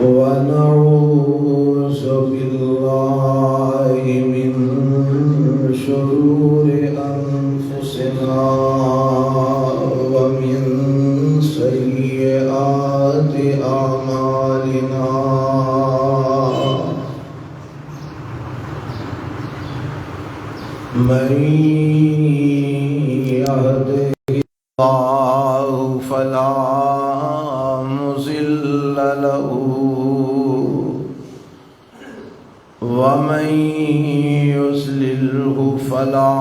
ونعوذ بالله من شرور أنفسنا ومن سيئات أعمالنا من يهده الله فلا مضل له ومن يضلله فلا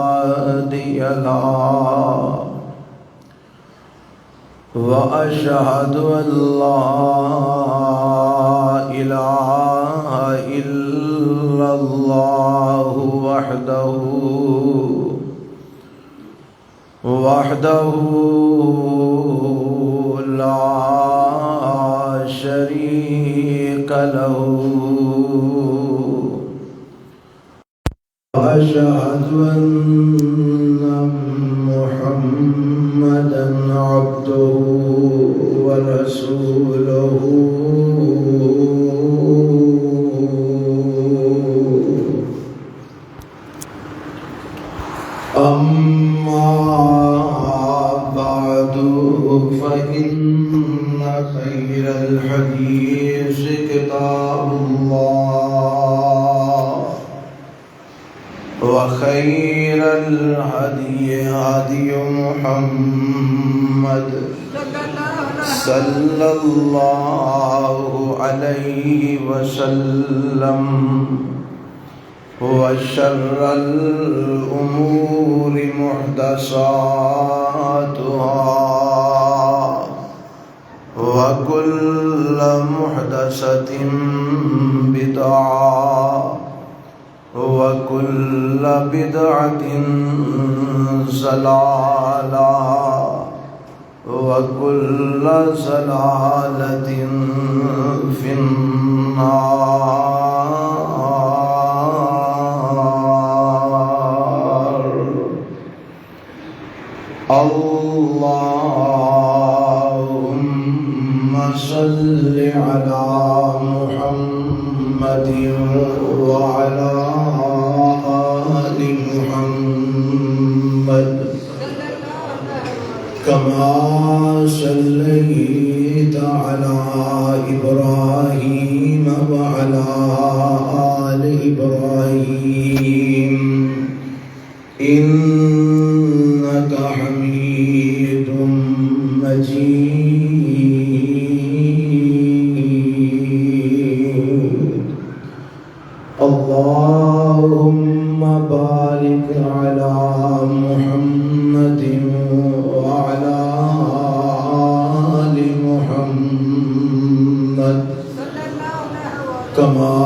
هادي له وأشهد أن لا إله إلا الله وحده لا شريك له وأشهد أن محمدًا عبده ورسوله أما بعد فإن خير الحديث كتاب الله وخير الهدي هدي محمد صلى الله عليه وسلم وشر الأمور محدثاتها وكل محدثة بدعة وكل بدعة ضلالة وكل ضلالة في النار. اللهم صل على محمد وعلى آل محمد كما صليت على إبراهيم وعلى آل إبراهيم إنك حميد مجيد. اللهم بارك على محمد وعلى آل محمد كما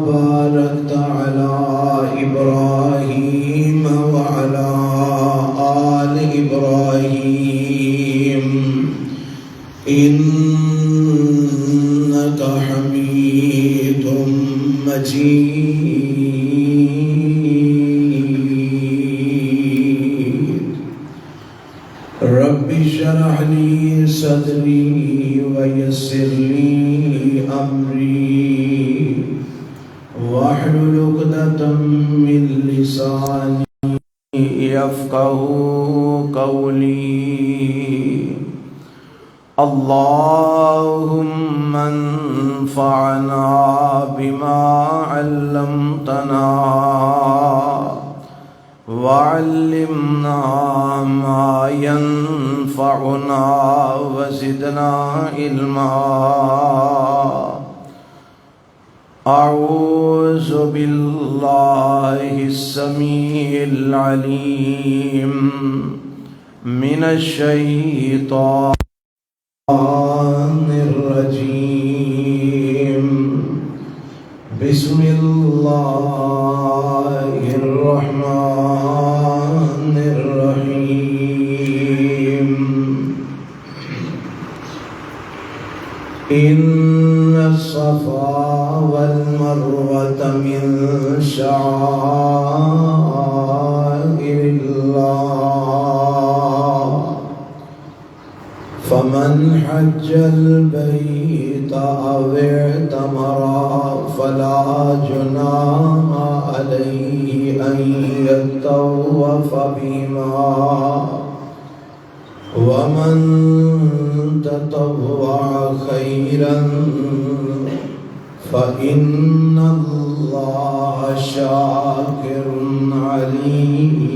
باركت على إبراهيم وعلى آل إبراهيم إنك حميد مجيد. رب اشرح لي صدري ويسر لي أمري واحلل عقدة من لساني يفقهوا قولي. اللهم انفعنا بما علمتنا وعلمنا ما ينفعنا وزدنا علما. أعوذ بالله السميع العليم من الشيطان الرجيم. بسم الله الرحمن الرحيم. إن الصفا والمروة من شعائر الله فمن حج البيت أو اعتمر فلا جناح عليه أن يطوف بهما ومن تطوع خيرا فإن الله شاكر عليم.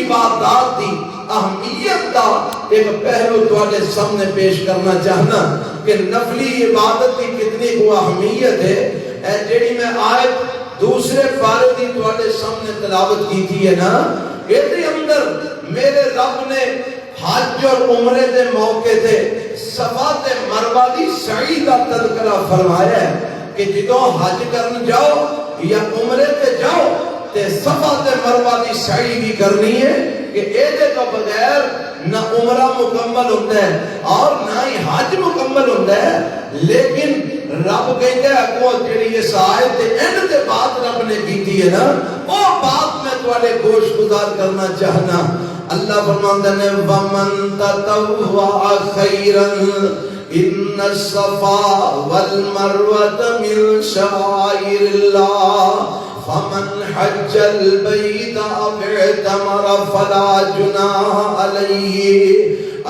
عبادات دی اہمیت دا ایک پہلو تواڈے سامنے پیش کرنا چاہنا کہ نفلی عبادت کی کتنی کو اہمیت ہے. اے جیڑی میں آیت دوسرے پارے دی تواڈے سامنے تلاوت کی تھی ہے نا، اس دے اندر میرے رب نے حج اور عمرے دے موقع تے صفا تے مروہ دی سعی دا تذکرہ فرمایا ہے کہ جدوں حج کرن جاؤ یا عمرے تے جاؤ تے صفا تے مروہ دی سعی بھی کرنی ہے کہ اے دے تو بغیر نہ عمرہ مکمل ہوتا ہے اور نہ ہی حج مکمل ہوتا ہے. لیکن رب کہتا ہے اگوں جڑی اس آیت تے اینڈ تے بات رب نے کیتی ہے نا، وہ بات میں تواڈے گوش گزار کرنا چاہنا. اللہ فرماتا ہے وَمَن تَطَوَّعَ خَيْرًا إِنَّ الصَّفَا وَالْمَرْوَةَ مِن شَعَائِرِ اللَّهِ فَمَنْ حَجَّ الْبَيْتَ أَوْ اعْتَمَرَ فَلَا جُنَاحَ عَلَيْهِ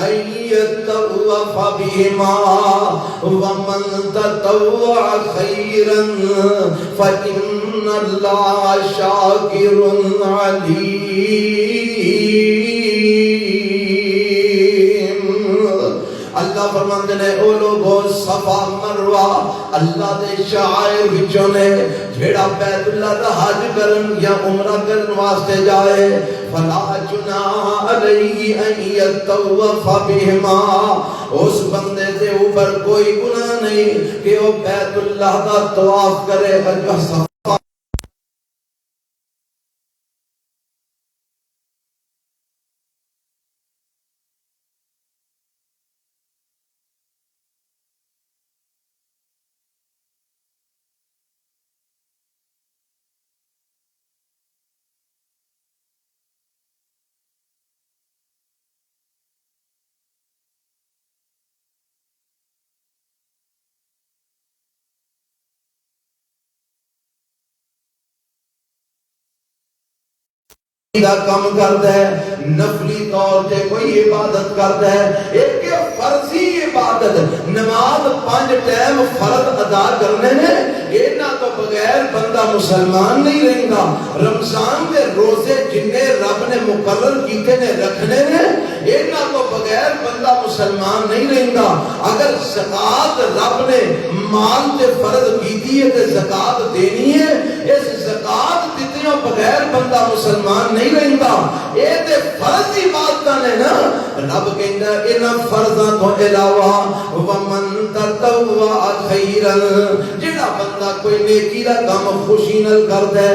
أَن يَطَّوَّفَ بِهِمَا وَمَن تَطَوَّعَ خَيْرًا فَإِنَّ اللَّهَ شَاكِرٌ عَلِيمٌ. اللہ فرماتے ہیں او لوگو صفا مروہ اللہ دے شعائر وچوں نے، جیڑا بیت اللہ دا حج کرن یا عمرہ کرن واسطے جائے فلا جناح علیہ ان یطوف بہما، اس بندے دے اوپر کوئی گناہ نہیں کہ وہ بیت اللہ دا طواف کرے. دا کام کرتا ہے، نفلی طور تے کوئی عبادت کرتا ہے، ایک فرضی عبادت نماز 5 ٹائم فرض ادا کرنے نے، اینا تو بغیر بندہ مسلمان نہیں رہنگا. رمضان کے روزے جنہیں رب نے مقرر کیتے نے رکھنے نے، اینا تو بغیر بندہ مسلمان نہیں رہنگا. اگر زکاة رب نے مال تے فرض کیتی ہے تے زکاة دینی ہے، اس زکاة دیتیوں بغیر بندہ مسلمان نہیں رہنگا. اے تے فرض ہی بات نے نا. رب کہندا انہاں فرضاں تو علاوہ ومن تطوع خیرا، جڑا بندہ کوئی نیکی دا کام خوشی نال کردا ہے،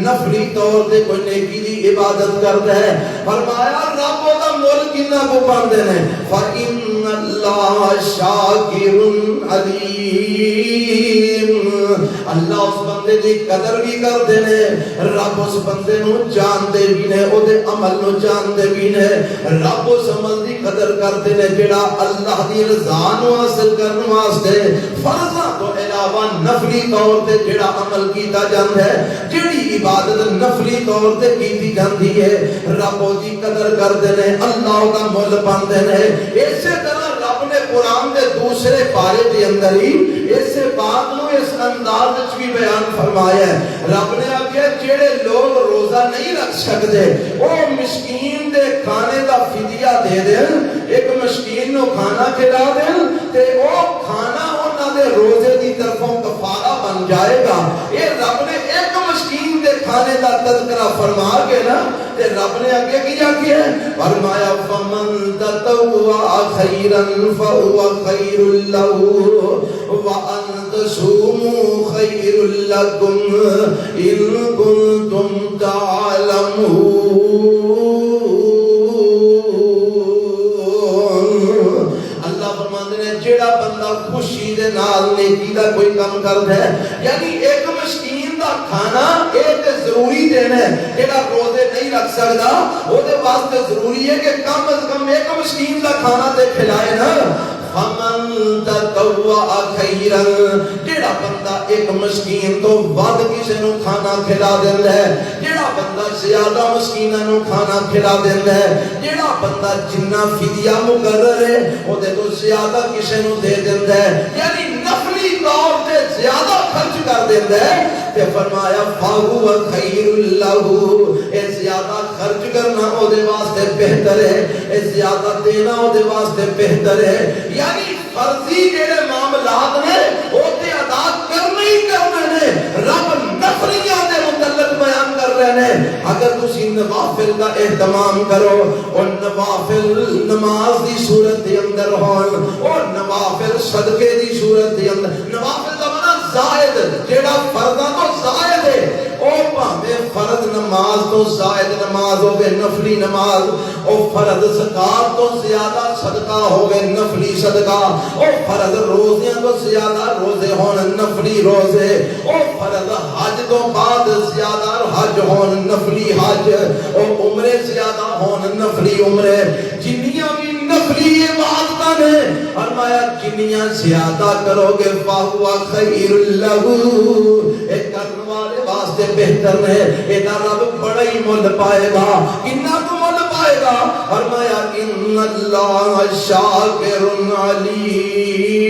نفلی طور تے کوئی نیکی دی عبادت کردا ہے، فرمایا رب دا مول کنا کو پاندے نے فإن اللہ شاکر علیم. اللہ اس بندے دی قدر بھی کردے نے، رب اس بندے نو جاندے بھی نے، او دے عمل نو جاندے بھی نے. رب اس عمل دی قدر کردے نے جڑا اللہ دی رضا نو حاصل کرن واسطے فرضاں تو علاوہ نفلی طور تے جڑا عمل کیتا جاندا ہے، جڑی عبادت نفلی طور تے کیتی جاندی ہے، رب او دی قدر کردے نے، اللہ دا مول پاندے نے. اسی طرح رب نے قرآن دے دوسرے پارے دے اندر ہی اس بات نو اس انداز وچ بھی بیان فرمایا ہے. رب نے آکھیا جڑے لوگ روزہ نہیں رکھ سکتے او مسکین دے کھانے دا فدیہ دے دین، ایک مسکین نو کھانا کھلا دین تے او کھانا انہاں دے روزے دی طرفوں کفارہ بن جائے گا. اے رب نے ایک مسکین دے کھانے دا تذکرہ فرما کے نا تے رب نے آگے کیا کیا ہے فرمایا فمن تطوع خیرا فهو خیر له وان تصوموا خیر لکم ان کنتم تعلمون. جیڑا بندہ خوشی دے نال نیکی دا کوئی کام کردا ہے، یعنی ایک مسکین دا کھانا ایک ضروری دینا ہے. جیڑا روزے نہیں رکھ سکدا او دے واسطے ضروری ہے کہ کم از کم ایک مسکین دا کھانا تے کھلائے نا. فمن تطوع خیرا، جیڑا بندہ ایک مسکین تو ود کسے نو کھانا کھلا دیندا ہے، جیڑا بندہ زیادہ مسکیناں نو کھانا کھلا دیندا ہے، جیڑا بندہ جنہ فدیہ مقرر ہے او دے تو زیادہ کسے نو دے دیندا ہے، یعنی نفلی طور تے زیادہ خرچ کر دیندا ہے تے فرمایا فاہو خیر لہو، اے زیادہ خرچ کرنا او دے واسطے بہتر ہے، اے زیادہ دینا او دے واسطے بہتر ہے. یعنی فرضی جڑے معاملات نے او تے ادا کرنے ہی کرنے نے. رب نفلیاں دے متعلق بیان کر رہے ہیں اگر تسی نوافل کا اہتمام کرو اور نوافل نماز دی صورت دے اندر ہون اور نوافل صدقے دی صورت دے اندر. نوافل دا معنی زائد جڑا فرضاں تو زائد ہے، او بھاویں فرض نماز تو زائد نماز ہوے نفلی نماز، او فرض زکات تو زیادہ صدقہ ہوے نفلی صدقہ، او فرض روزیاں تو زیادہ روزے ہون نفلی روزے، او فرض حج تو بعد زیادہ حج ہون نفلی حج، او عمرے زیادہ ہون نفلی عمرے. جنیاں بھی نفلی عبادتاں نے فرمایا جنیاں زیادہ کرو گے فاہوا خیر لہو، اے کرنے والے واسطے بہتر ہے. اینا رب بڑا ہی مول پائے گا. کتنا کو مول پائے گا؟ فرمایا ان اللہ شاکر علیم.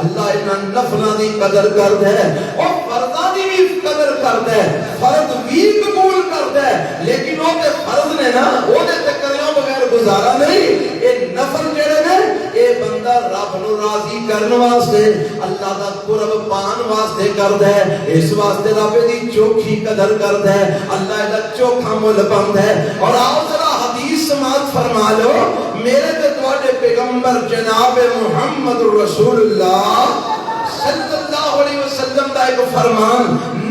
اللہ انہاں نفلاں دی قدر کردا ہے اور فرضاں دی بھی قدر کردا ہے. فرض بھی قبول کردا ہے لیکن وہ تے فرض نے نا، وہ تے کریوں بغیر گزارا نہیں. اے نفل جڑے نے اے بندہ رب نو راضی کرن واسطے اللہ دا قرب پان واسطے کردا ہے. اس واسطے رب دی چوکھی قدر کردا ہے، اللہ دا چوکھا مول پاندا ہے. اور آؤ ذرا حدیث سماعت فرما لو. میرے تے تواڈے پیغمبر جناب محمد رسول اللہ صلی اللہ علیہ وسلم دا ایک فرمان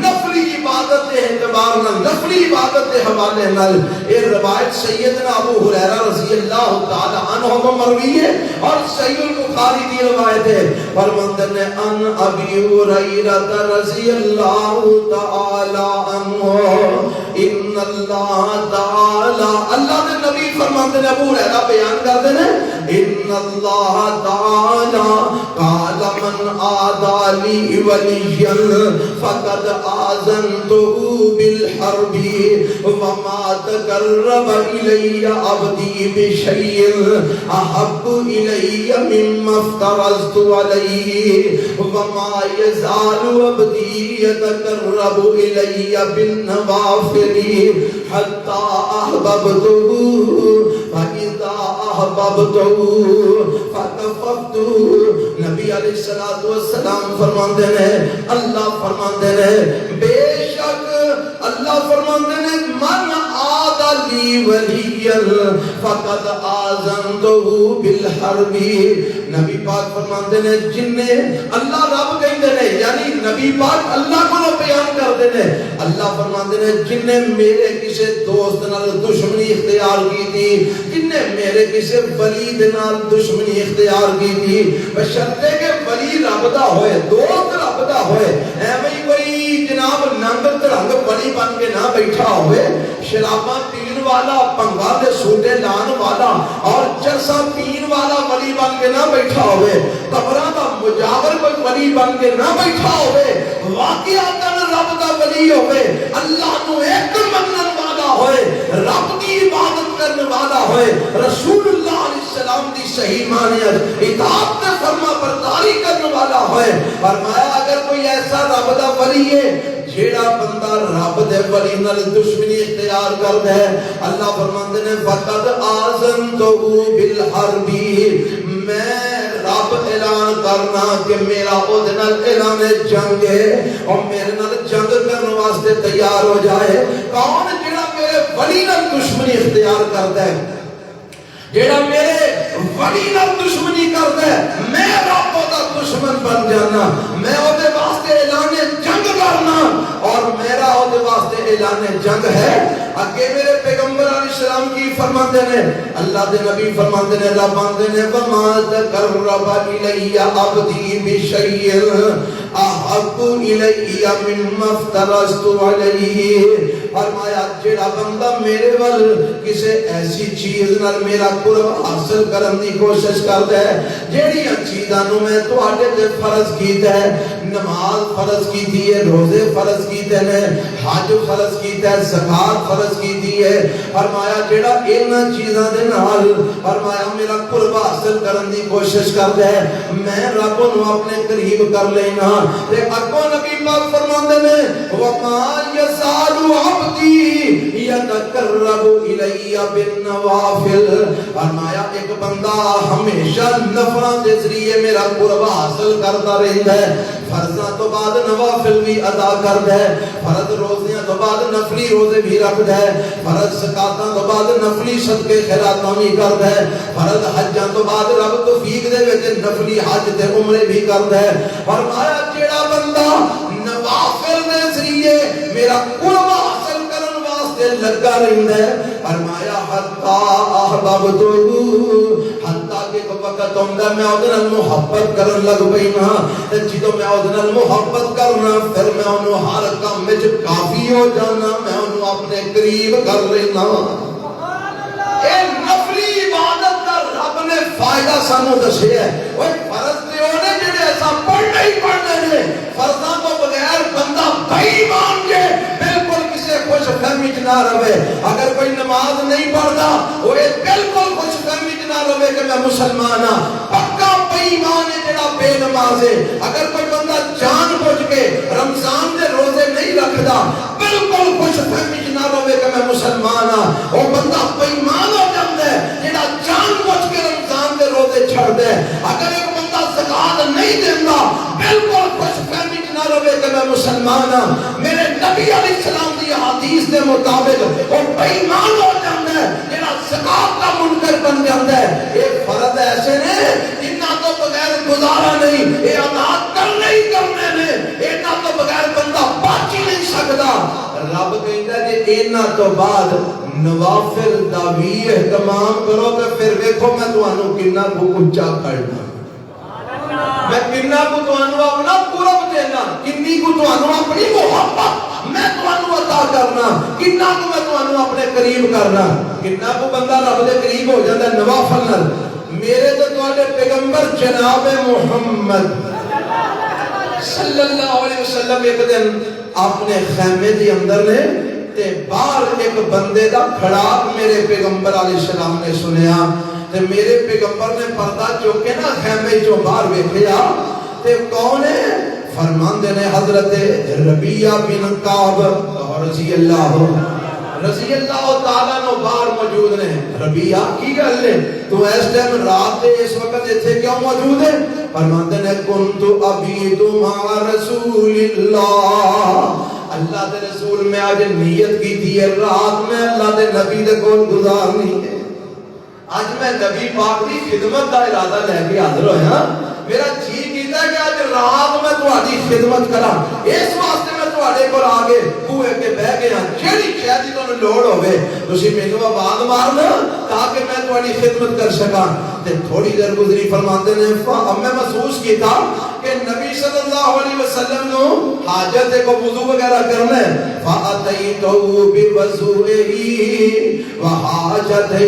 نفلی عبادت کے اعتبار نال، نفلی عبادت کے حوالے نال. یہ روایت سیدنا ابو ہریرہ رضی اللہ تعالی عنہ کو مروی ہے اور صحیح البخاری کی روایت ہے. فرماتے ہیں ان ابی ہریرہ رضی اللہ تعالی عنہ ان اللہ تعالی، اللہ کے نبی فرماتے ہیں، ابو ہریرہ بیان کرتے ہیں ان اللہ تعالی قال من آدھا لی ولیا فقد آذنته بالحرب وما تقرب الی عبدی بشیء احب الی مما افترضت علیہ وما یزال عبدی یتقرب الی بالنوافل حتی احببته فاذا احببته فکفرته. نبی علیہ الصلوۃ والسلام فرماتے ہیں، اللہ فرماتے ہیں بے شک اللہ فرماتے ہیں من آدھا لی ولیاً فقد آذنتہ بالحرب. نبی پاک فرماتے ہیں جن نے اللہ رب کہتے ہیں یعنی نبی پاک اللہ کو بیان کرتے ہیں، اللہ فرماتے ہیں جن نے میرے کسی دوست نال دشمنی اختیار کی تھی، جن نے میرے کسی ولی نال دشمنی اختیار کی تھی، بشرطے کہ ولی رب دا ہوئے، دوست رب دا ہوئے، ایویں کوئی جناب ننگ ترنگ ولی بن کے نہ بیٹھا ہوئے، شراباں پین والا، پنگا دے سوٹے لان والا اور چرسا پین والا ولی بن کے نہ بیٹھا ہوئے، قبراں دا مجاور کوئی ولی بن کے نہ بیٹھا ہوئے، واقعاتاً رب دا ولی ہوئے، اللہ نو ایک منن والا ہوئے، رب دی عبادت کرنے والا ہوئے، رسول اللہ علیہ السلام دی صحیح معنیت اطاعت تے فرما برداری کرنے والا ہوئے. فرمایا اگر کوئی ایسا رب دا ولی ہے جیڑا بندہ رب دے ولی نال دشمنی اختیار کردا ہے، اللہ فرماندے نے فقد آذنتہ بالحرب، میں رب اعلان کرنا کہ میرا او دے نال اعلان جنگ ہے اور میرے نال جنگ کرنے واسطے تیار ہو جائے. کون جیڑا میرے ولی نال دشمنی اختیار کردا ہے، جیڑا میرے ولی نال دشمنی کردا ہے، میں رب دا دشمن بن جانا، میں او دے واسطے اعلان جنگ کرنا اور میرا او دے واسطے اعلان جنگ ہے. اگے میرے پیغمبر علیہ السلام کی فرماتے ہیں، اللہ دے نبی فرماتے ہیں، اللہ فرماتے ہیں وما تقرب الی عبدی بشیء احب الی مما افترضت علیہ. فرمایا جڑا بندہ میرے ول کسی ایسی چیز نال میرا قرب حاصل کرن دی کوشش کردا ہے جیڑیاں چیزاں نو میں تواڈے تے فرض کیتا ہے، نماز فرض کیتی ہے، روزے فرض کیتے نے، حج فرض کیتا ہے، زکات فرض کیتی ہے. فرمایا جڑا انہاں چیزاں دے نال فرمایا میرا قرب حاصل کرن دی کوشش کردا ہے، میں رب نو اپنے قریب کر لینا. تے اگوں نبی پاک فرماندے نے وما یزال عبدی یتقرب الی بالنوافل. فرمایا ایک بندہ ہمیشہ نفلاں دے ذریعے میرا قرب حاصل کرتا رہندا ہے، فرضاں تو بعد نوافل بھی ادا کردا ہے، فرض روزیاں تو بعد نفلی روزے بھی رکھدا ہے، فرض زکاتاں تو بعد نفلی صدقے خیراتاں بھی کردا ہے، فرض حجاں تو بعد رب توفیق دے وچ نفلی حج تے عمرے بھی کردا ہے. فرمایا جیڑا بندہ نوافل دے ذریعے میرا قرب حاصل کرن واسطے لگا رہندا ہے، فرمایا حتا احببتو، حتا کہ وقت ہوندا میں اودے نال محبت کرن لگ پینا، تے جدوں میں اودے نال محبت کرنا پھر میں اونوں ہر کام وچ کافی ہو جانا، میں اونوں اپنے قریب کر لینا. اے نفلی عبادت دا رب نے فائدہ سانو دسیا ہے. اوے فرض تے اونے جڑے اساں پڑھنا ہی پڑھنے نے، فرضاں تو بغیر بندہ بے ایمان جے بالکل کسے خوش فہمی چ نہ رہے. اگر کوئی نماز نہیں پڑھدا اوے بالکل خوش فہمی چ نہ رہے کہ میں مسلمان ہاں، پکا بے ایمان ہے جڑا بے نماز ہے. اگر کوئی بندہ جان بوجھ کے رمضان دے روزے نہیں رکھدا بالکل خوش فہمی چ نہ رہے کہ میں مسلمان ہاں، او بندہ بے ایمان ہو جاندا ہے جڑا جان بوجھ کے رمضان دے روزے چھڑ دے. اگر ایک بندہ زکات نہیں دیندا بالکل خوش فہمی چ نہ رہے کہ میں مسلمان ہاں، میرے نبی علیہ السلام دی حدیث دے مطابق وہ بے ایمان ہو جاندا ہے جڑا زکات کا منکر بن جاندا ہے. یہ فرض ایسے نے انہاں تو بغیر گزارا نہیں، یہ ادا کرنے ہی کرنے نے، انہاں تو بغیر بندہ بچ ہی نہیں سکدا. رب کہندا ہے کہ انہاں تو بعد نوافل دا بھی اہتمام کرو تے پھر ویکھو میں تانوں کنا کو اونچا کرنا، میں کنا کو تانوں اپنا قرب دینا، کنی کو تانوں اپنی محبت میں تانوں عطا کرنا، کنا کو میں تانوں اپنے قریب کرنا. کنا کو بندہ رب دے قریب ہو جاندا ہے نوافل نال. میرے تے تواڈے پیغمبر جناب محمد صلی اللہ علیہ وسلم ایک دن اپنے خیمے دے اندر نے تے باہر ایک بندے دا کھڑاک میرے پیغمبر علیہ السلام نے سنیا تے میرے پیغمبر نے پردہ چوک کے نا خیمے چوں باہر ویکھیا تے کون ہے؟ فرماندے نے حضرت ربیعہ بن کعب رضی اللہ تعالیٰ نو باہر موجود نے. ربیعہ کی گل ہے تو اس ٹائم رات دے اس وقت ایتھے کیوں موجود ہے؟ فرماندے نے کنت ابیت مع رسول اللہ، اللہ دے رسول میں آج نیت کی تھی رات میں اللہ دے نبی دے کول گزارنی ہے. آج میں نبی پاک کی خدمت کا ارادہ لے کے حاضر ہویا، میرا جی کیتا ہے کہ آج رات میں تہاڈی خدمت کراں، اس واسطے میں تہاڈے کول آ کے بوئے کے بہ گیا. جیڑی شے دی تانوں لوڑ ہوے تسی مینوں آواز مارنا تاکہ میں تہاڈی خدمت کر سکاں. تے تھوڑی دیر گزری فرماندے نے میں محسوس کیتا کہ نبی صلی اللہ علیہ وسلم نو حاجت کو وضو وغیرہ کرنا ہے. فاتیتو بوضوئہ وحاجتہ،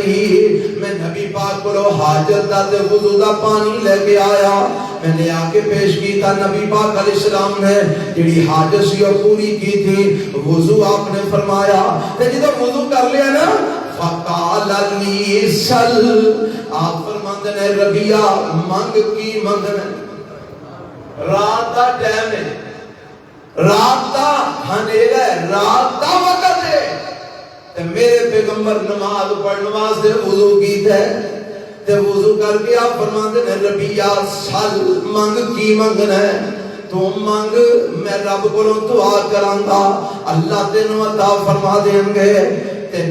میں نبی پاک کو حاجت دا تے وضو دا پانی لے کے آیا، میں نے آ کے پیش کیتا. نبی پاک علیہ السلام نے جڑی حاجت سی وہ پوری کی تھی، وضو آپ نے فرمایا تے جدوں وضو کر لیا نا فقال لی سل، آپ فرماندے نے ربیعہ منگ کی منگنا. رات دا ٹائم ہے، رات دا ہنیرا ہے، رات دا وقت ہے تے میرے پیغمبر نماز پڑھن واسطے وضو کیتا ہے تے وضو کر کے آپ فرماندے نے ربیعہ سل منگ کی منگنا ہے. تو منگ میں رب کو دعا کراں گا اللہ تینوں عطا فرما دیں گے. تے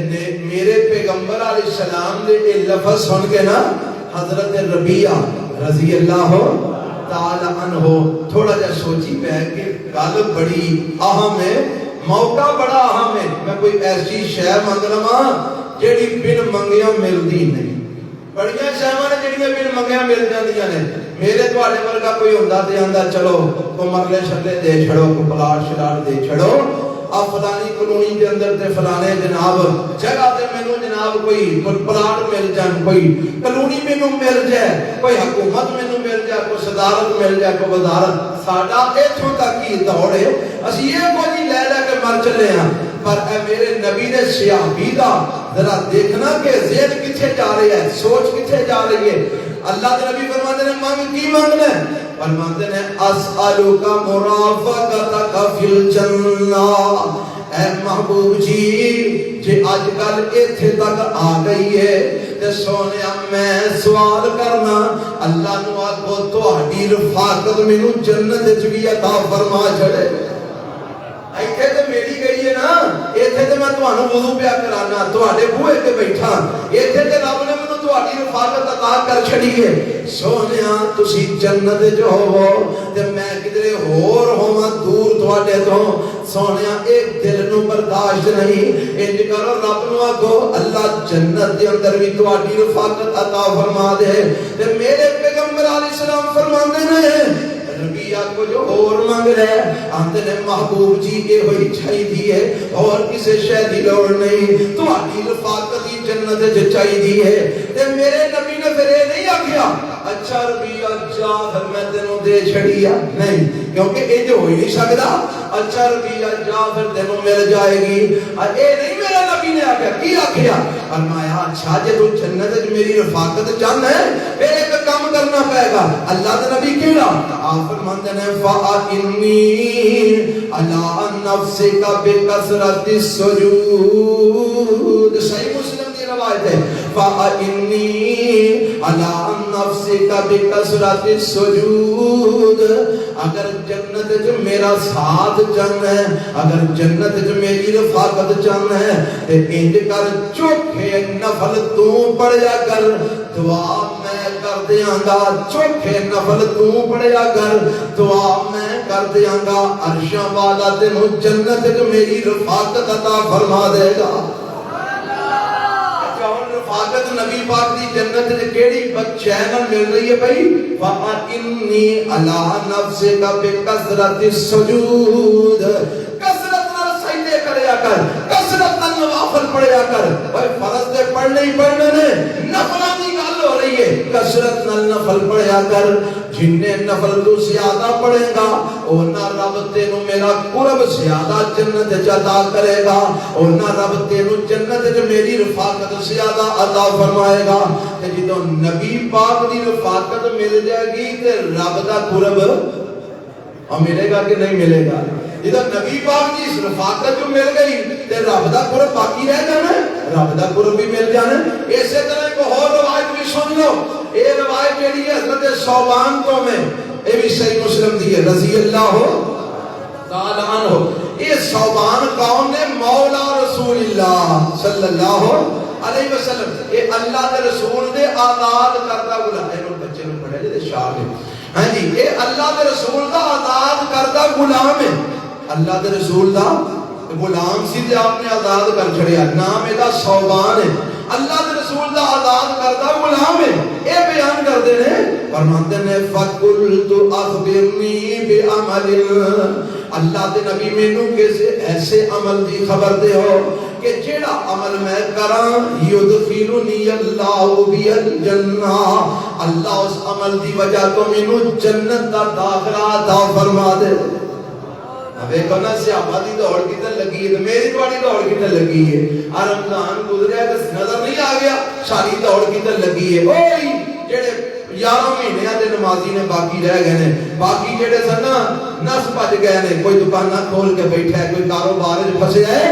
میرے پیغمبر علیہ السلام دے یہ لفظ سن کے نا حضرت ربیعہ رضی اللہ تعالی عنہ تھوڑا جا سوچی پہ کہ گل بڑی اہم ہے، موقع بڑا اہم ہے. میں کوئی ایسی شے منگ لواں جیڑی بن منگیاں ملدی نہیں. بڑیاں شیواں نے جڑیاں بن منگیاں مل جاندیاں نے. میرے تواڈے ورگا کوئی ہوندا تے آندا چلو کو مرلے شرلے دے چھڑو کو پلاٹ شراٹ دے چھڑو فلانی کلونی کے اندر تے فلانے جناب جگہ تے مینوں جناب کوئی پلاٹ مل جان کوئی کلونی مینوں مل جائے کوئی حکومت مینوں مل جائے کوئی صدارت مل جائے کوئی وزارت ساڈا ایتھوں تک ہی دوڑ ہے اسی یہ کوئی لے لے کے مر چلے ہیں پر اے میرے نبی نے صحابی دا ذرا دیکھنا کہ ذہن کتھے جا رہی ہے سوچ کتھے جا رہی ہے اللہ کے نبی فرماتے ہیں مانگ کی مانگنا ہے فرماتے ہیں اسالک مرافقتک فی الجنہ اے محبوب جی جے آج کل ایتھے تک آ گئی ہے تے سونیا میں سوال کرنا اللہ نو آکھو تہاڈی رفاقت مینوں جنت وچ بھی عطا فرما چھڑے ایتھے تے میری گئی ہے نا ایتھے تے میں تانوں وضو پیا کرانا تواڈے بوئے تے بیٹھا ایتھے تے رب نے مینوں تواڈی رفاقت عطا کر چھڑی ہے سونیا تسی جنت جو ہو تے میں کدھر ہور ہوواں دور تواڈے تو سونیا ایک دل نو برداشت نہیں انج کرو رب نو آکھو اللہ جنت دے اندر بھی تواڈی رفاقت عطا فرما دے تے میرے پیغمبر علیہ السلام فرماندے نے نبی کو جو اور مانگ رہا ہے آندے نے محبوب جی یہ ہوئی چاہی دی ہے اور کسے شے دی لوڑ نہیں تو آدھی رفاقت دی جنت جو چاہی دی ہے تے میرے نبی نے پھر یہ نہیں آکھیا اچھا ربیہ جا پھر میں تینوں دے چھڑیا نہیں کیونکہ یہ جو ہوئی نہیں سکتا اچھا ربیہ جا پھر تینوں مل جائے گی اے نہیں میرے نبی نے آکھیا کی آکھیا فرمایا اچھا جے تو جنت وچ میری رفاقت چاہنا ہے پھر ایک کام کرنا پائے گا اللہ دے نبی کیڑا آپ فرماتے ہیں فَأَإِنِّي عَلَىٰ نَفْسِكَ بِكَثْرَةِ السُّجُودِ صحیح مسلم کی روایت ہے فَأَإِنِّي عَلَىٰ نَفْسِكَ بِكَثْرَةِ السُّجُودِ اگر جنت جو میرا ساتھ چاہنا ہے اگر جنت جو میری رفاقت چاہنا ہے تے انج کر چوکھے نفل تو پڑھیا کر دعا میں کر دیاں گا چوکھے نفل تو پڑھیا کر دعا میں کر دیاں گا عرشاں والا تینوں جنت جو میری رفاقت عطا فرما دے گا رفاقت نبی پاک دی جنت دے کیڑی بچینل مل رہی ہے بھائی فَإِنِّي عَلَىٰ نَفْسِكَ بِكَثْرَةِ السُّجُودِ کثرت نال سجدے کریا کر کثرت نال نوافل پڑھیا کر بھائی فرض تے پڑھنے ہی پڑھنے نے نفلاں دی گل ہو رہی ہے کثرت نال نفل پڑھیا کر جننے نفل تو زیادہ پڑھے گا اونا رب تینوں میرا قرب زیادہ جنت عطا کرے گا اونا رب تینوں جنت جو میری رفاقت زیادہ عطا فرمائے گا تے جدوں نبی پاک دی رفاقت مل جائے گی تے رب دا قرب اور ملے گا کہ نہیں ملے گا جدوں نبی پاک کی رفاقت جو مل گئی تے رب دا قرب باقی رہ جانا ہے رب دا قرب بھی مل جانا ہے اسی طرح کو اور روایت بھی سن لو یہ روایت جیڑی ہے حضرت صوبان تو میں یہ بھی صحیح مسلم دی ہے رضی اللہ تعالی عنہ یہ صوبان کون نے مولا رسول اللہ صلی اللہ علیہ وسلم یہ اللہ کے رسول دے آزاد کردہ غلام ہے بچے نے پڑھے دے شاہ ہاں جی یہ اللہ کے رسول دا آزاد کردہ غلام ہے اللہ کے رسول دا غلام سی تے آپ نے آزاد کر چھڑیا نام ادا صوبان ہے اللہ کے رسول دا آزاد کردہ غلام ہے اے بیان کر دے نے فرماتے ہیں فَقُلْتُ أَخْبِرْنِي بِعَمَلٍ اللہ دے نبی مینوں کیسے ایسے عمل دی خبر دے ہو کہ جیڑا عمل میں کراں یدخلنی اللہ بی الجنہ اللہ اس عمل دی وجہ تو مینوں جنت دا داخلہ عطا فرما دے اب ایک ہونا صحابہ دی دوڑ کی تے لگی ہے میری دوڑی دوڑ کی تے لگی ہے رمضان گزریا تے نظر نہیں آ گیا ساری دوڑ کی تے لگی ہے اوئی جڑے 11 مہینے دے نمازی نے باقی رہ گئے نے باقی جڑے سن نس بج گئے نے کوئی دکاناں کھول کے بیٹھا ہے کوئی کاروبار وچ پھسیا ہے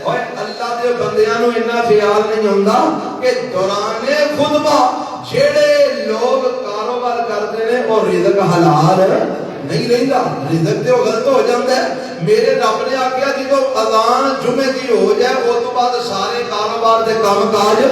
اور اللہ دے بندیاں نو اتنا خیال نہیں ہوندا کہ دوران خطبہ جڑے لوگ کاروبار کرتے ہیں اور رزق حلال نہیں رہندا رزق تے غلط ہو جاندا ہے میرے رب نے آکھیا جدوں اذان جمعے دی ہو جائے اس تو بعد سارے کاروبار دے کام کاج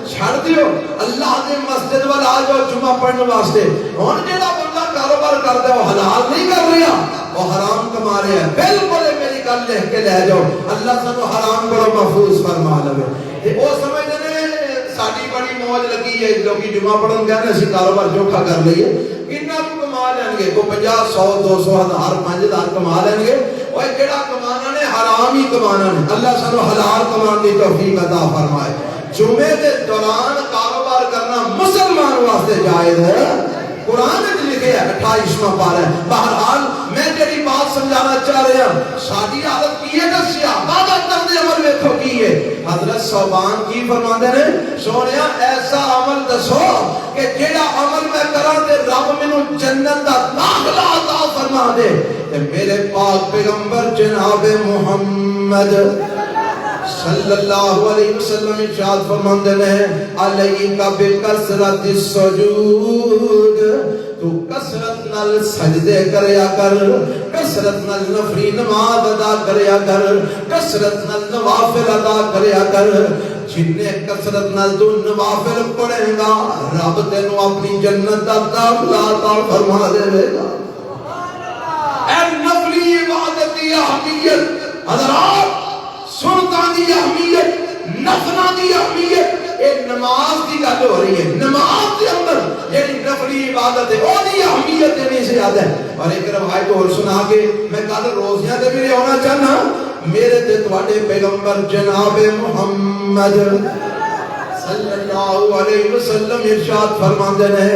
چھڑ دیو اللہ دے مسجد وال آ جاؤ جمعہ پڑھنے واسطے ہن جڑا بندہ کاروبار کردا ہے وہ حلال نہیں کر رہا وہ حرام کما رہا ہے بالکل میری گل لکھ کے لے جاؤ اللہ سانو حرام کرو محفوظ فرما لے تے او سمجھدے نے ساڈی بڑی موج لگی ہے لوکی جمعہ پڑھن گئے نے اسی کاروبار چوکھا کر لئیے کتنا لیں گے, کو 50 100 200 1000 5000 کما لیں گے. وہ جڑا کمانا نے حرام ہی کمانا نے. اللہ سانو حلال کمان دی توفیق عطا فرمائے. جمعے کے دوران کاروبار کرنا مسلمان واسطے جائز ہے. قرآن میں لکھے ہے 28واں پارہ ہے. بہرحال میں جڑی بات سمجھانا چاہ رہا ہوں, ساری عادت کی ہے دسیا عبادت کرنے عمل ویکھو کی ہے. حضرت صوبان کی فرماندے نے, سونیا ایسا عمل دسو کہ جڑا عمل میں کراں تے رب مینوں جنت دا داخلہ عطا فرما دے. تے میرے پاک پیغمبر جناب محمد صلی اللہ علیہ وسلم ارشاد فرماندے نے, علیک بکثرت السجود, تو کثرت نال سجدے کریا کر, کثرت نال نفلی نماز ادا کریا کر, کثرت نال نوافل ادا کریا کر. جننے کثرت نال تو نوافل پڑھے گا رب تینوں اپنی جنت دا داخلہ عطا فرما دے گا. اے نفلی عبادت کی اہمیت, حضرات سنتاں دی اہمیت, نفلاں دی اہمیت, ایک نماز کی گل ہو رہی ہے. نماز کے اندر یعنی نفلی عبادت ہے, وہ دی اہمیت نہیں سے زیادہ ہے. اور ایک روایت اور سنا کے میں کل روزیاں تے بھی ہونا چاہنا. میرے تے تواڈے پیغمبر جناب محمد صلی اللہ علیہ وسلم ارشاد فرماندے نے,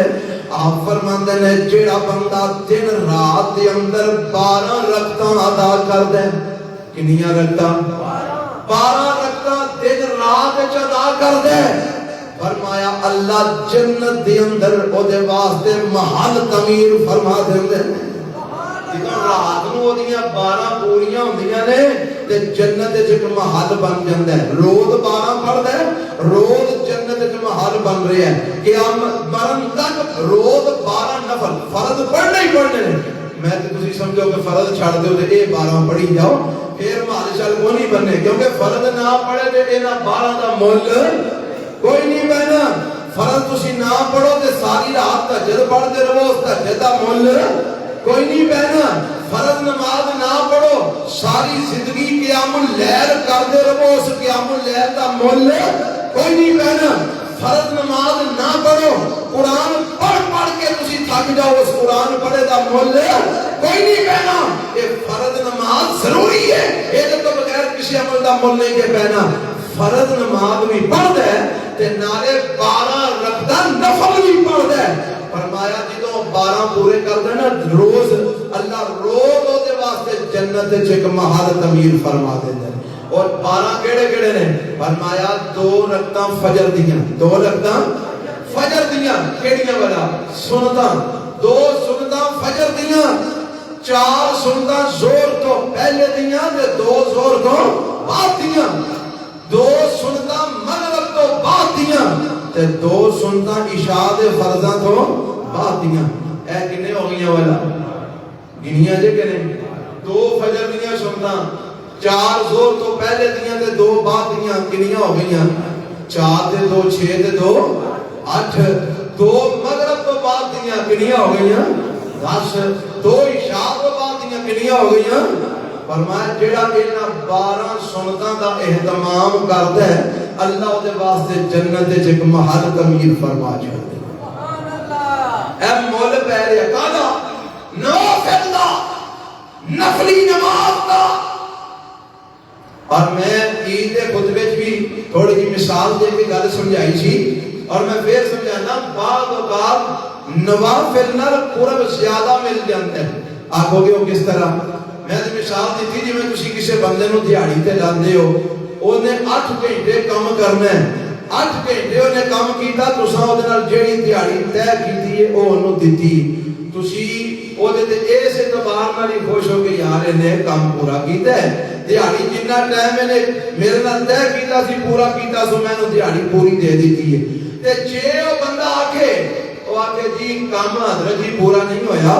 آپ فرماندے نے جیڑا بندہ دن رات دے اندر 12 رکعتاں ادا کر دے. کنیاں رکعتاں؟ 12 رکعتاں دن رات وچ ادا کر دے. فرمایا اللہ جنت دے اندر او دے واسطے محل تعمیر فرما دیندے نے. جدوں رات نوں اودیاں 12 پوریاں ہوندیاں نے تے جنت وچ ایک محل بن جاندا ہے. روز 12 پڑھدا ہے, روز جنت وچ محل بن رہا ہے. قیامت مرن تک روز 12 نفل فرض پڑھنے ہی پڑھنے نے. میں تے تسی سمجھو کہ فرض چھڑ دیو تے اے 12 پڑھی جاؤ, پھر محل چل کو نہیں بننے, کیونکہ فرض نہ پڑھے تے انہاں 12 دا مول کوئی نہیں بننا. فرض تسی نہ پڑھو تے ساری رات تہجد پڑھتے رہو, اس تہجد دا مول کوئی نہیں بہنا. فرض نماز نہ پڑھو, ساری زندگی قیام اللیل کرتے رہو, اس قیام اللیل دا مول کوئی نہیں بہنا. فرض نماز نہ پڑھو, قرآن پڑھ کے تسی تھک جاؤ, اس قرآن پڑھے دا مول کوئی نہیں بہنا. یہ فرض نماز ضروری ہے, یہ تو بغیر کسی عمل دا مول نہیں کہ بہنا. فرض نماز بھی پڑھ دے تے نالے 12 رکعتاں نفل بھی پڑھ دے. فرمایا جدوں 12 پورے کر دے نا روز, اللہ روز او دے واسطے جنت وچ ایک محل تعمیر فرما دیندا ہے. اور 12 کیڑے کیڑے نے؟ فرمایا 2 رکعتاں فجر دیاں, 2 رکعتاں فجر دیاں. کیڑیاں والا؟ سنتاں. 2 سنتاں فجر دیاں, 4 سنتاں زور تو پہلے دیاں تے 2 زور تو بعد دیاں. 2 سنتاں مغرب تو بعد دیاں تے 2 سنتاں عشاء دے فرضاں تو بعد دیاں. اے کنے ہو گئیاں والا؟ گنیاں جے کنے؟ 2 فجر دیاں سنتاں, 4 زور تو پہلے دیاں تے 2 بعد دیاں. کنیاں ہو گئیاں؟ 4 تے 2 6 تے 2 8. 2 مغرب تو بعد دیاں کنیاں ہو گئیاں؟ 10. 2 عشاء تو بعد دیاں کنیاں ہو گئیاں؟ فرمایا جیڑا انہاں 12 سنتاں دا اہتمام کردا ہے اللہ دے واسطے جنت وچ ایک محل تعمیر فرما چھوڑے. اے مول پہ رہا کادا؟ نوافل دا, نفلی نماز دا. اور میں عید دے خطبے وچ بھی تھوڑی جی مثال دے کے گل سمجھائی سی, اور میں پھر سمجھانا بعض اوقات نوافل نال قرب زیادہ مل جاندا ہے. آکھو گے وہ کس طرح؟ میں نے مثال دیتی جی میں تسی کسی بندے نو دیہاڑی تے لاندے ہو, انہیں 8 گھنٹے کام کرنا ہے, 8 گھنٹے انہیں کام کیتا, تساں او دے نال جیڑی دیہاڑی طے کیتی ہے او انہوں دتی, تسی او دے تے اس اعتبار نال ہی خوش ہو کہ یار انہیں کام پورا کیتا ہے. دیہاڑی جنہ ٹائم میں نے میرے نال طے کیتا سی پورا کیتا سو میں نے دیہاڑی پوری دے دیتی ہے. تے جے او بندہ آکھے جی کام حضرت جی پورا نہیں ہویا,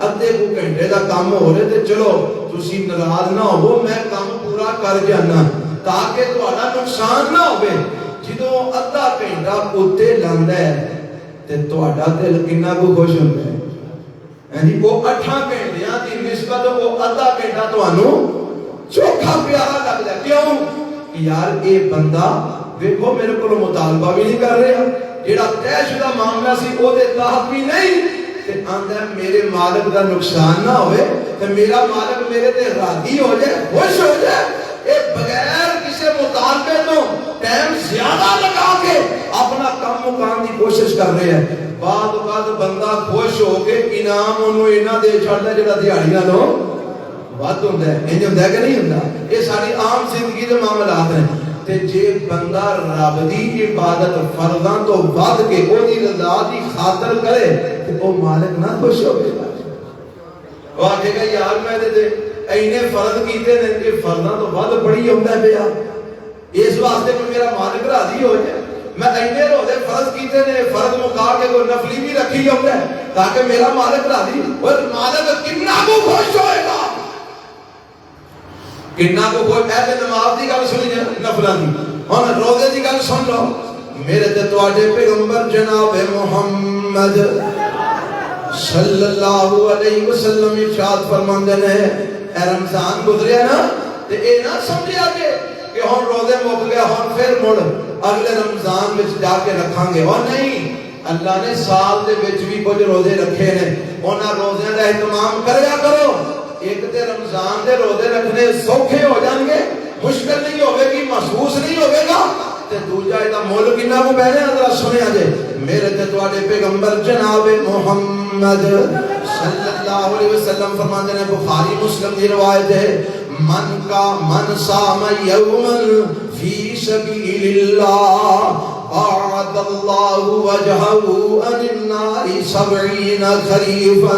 ادھے کو گھنٹے دا کام ہو رہے تے چلو تسی ناراض نہ ہو, میں کام پورا کر جانا تاکہ تہاڈا نقصان نہ ہوے. جدوں ادھا گھنٹہ اوتے لاندا ہے تے تہاڈا دل کنا کو خوش ہوندا ہے. یعنی وہ 8 گھنٹیاں دی نسبت وہ ادھا گھنٹہ تانوں چوکھا پیارا لگدا ہے. کیوں؟ یار اے بندہ ویکھو میرے کول مطالبہ بھی نہیں کر رہا, جیڑا طے شدہ معاملہ سی او دے تحت بھی نہیں, تے آندا میرے مالک دا نقصان نہ ہوئے تے میرا مالک میرے تے راضی ہو جائے خوش ہو جائے اے بغیر کسی مطالبے تو ٹائم زیادہ لگا کے اپنا کام مکان دی کوشش کر رہے ہیں بعد بندہ خوش ہو کے انعام انہوں اینا دے چھڑتا جڑا دیہاڑی نالوں ود ہوندا ہے انج ہوندا ہے کہ نہیں ہوندا یہ ساری عام زندگی دے معاملات ہیں تے جے بندہ رب دی عبادت فرضاں تو ود کے او دی رضا دی خاطر کرے تے او مالک نہ خوش ہوے وہ آکھے گا یار میں تے اینے فرض کیتے نے کہ فرضاں تو ود بڑی ہوندا ہے پیا اس واسطے کہ میرا مالک راضی ہو جائے میں اینے روزے فرض کیتے نے فرض مکا کے کوئی نفلی بھی رکھی ہوندا ہے تاکہ میرا مالک راضی اور مالک کتنا کو خوش ہوئے گا کتنا کو کوئی پہلے نماز دی گل سنی نفلاں دی ہن روزے دی گل سن لو میرے تے تواڈے پیغمبر جناب محمد صلی اللہ علیہ وسلم ارشاد فرماندے نے اے رمضان گزریا نا تے اے نہ سمجھیا کہ ہن روزے مک گئے ہن پھر مڑ اگلے رمضان وچ جا کے رکھاں گے اور نہیں اللہ نے سال دے وچ بھی کچھ روزے رکھے نے انہاں روزیاں دا اہتمام کریا کرو ایک تے رمضان دے روزے رکھنے سوکھے ہو جان گے مشکل نہیں ہوے گی محسوس نہیں ہوے گا تے دوجا ایدا مول کنا کو پہلے ذرا سنیا جے میرے تے تواڈے پیغمبر جناب محمد صلی اللہ علیہ وسلم فرماندے نے بخاری مسلم دی روایت ہے من صام یوما فی سبیل اللہ بعد اللہ وجہہ عن النار 70 خریفا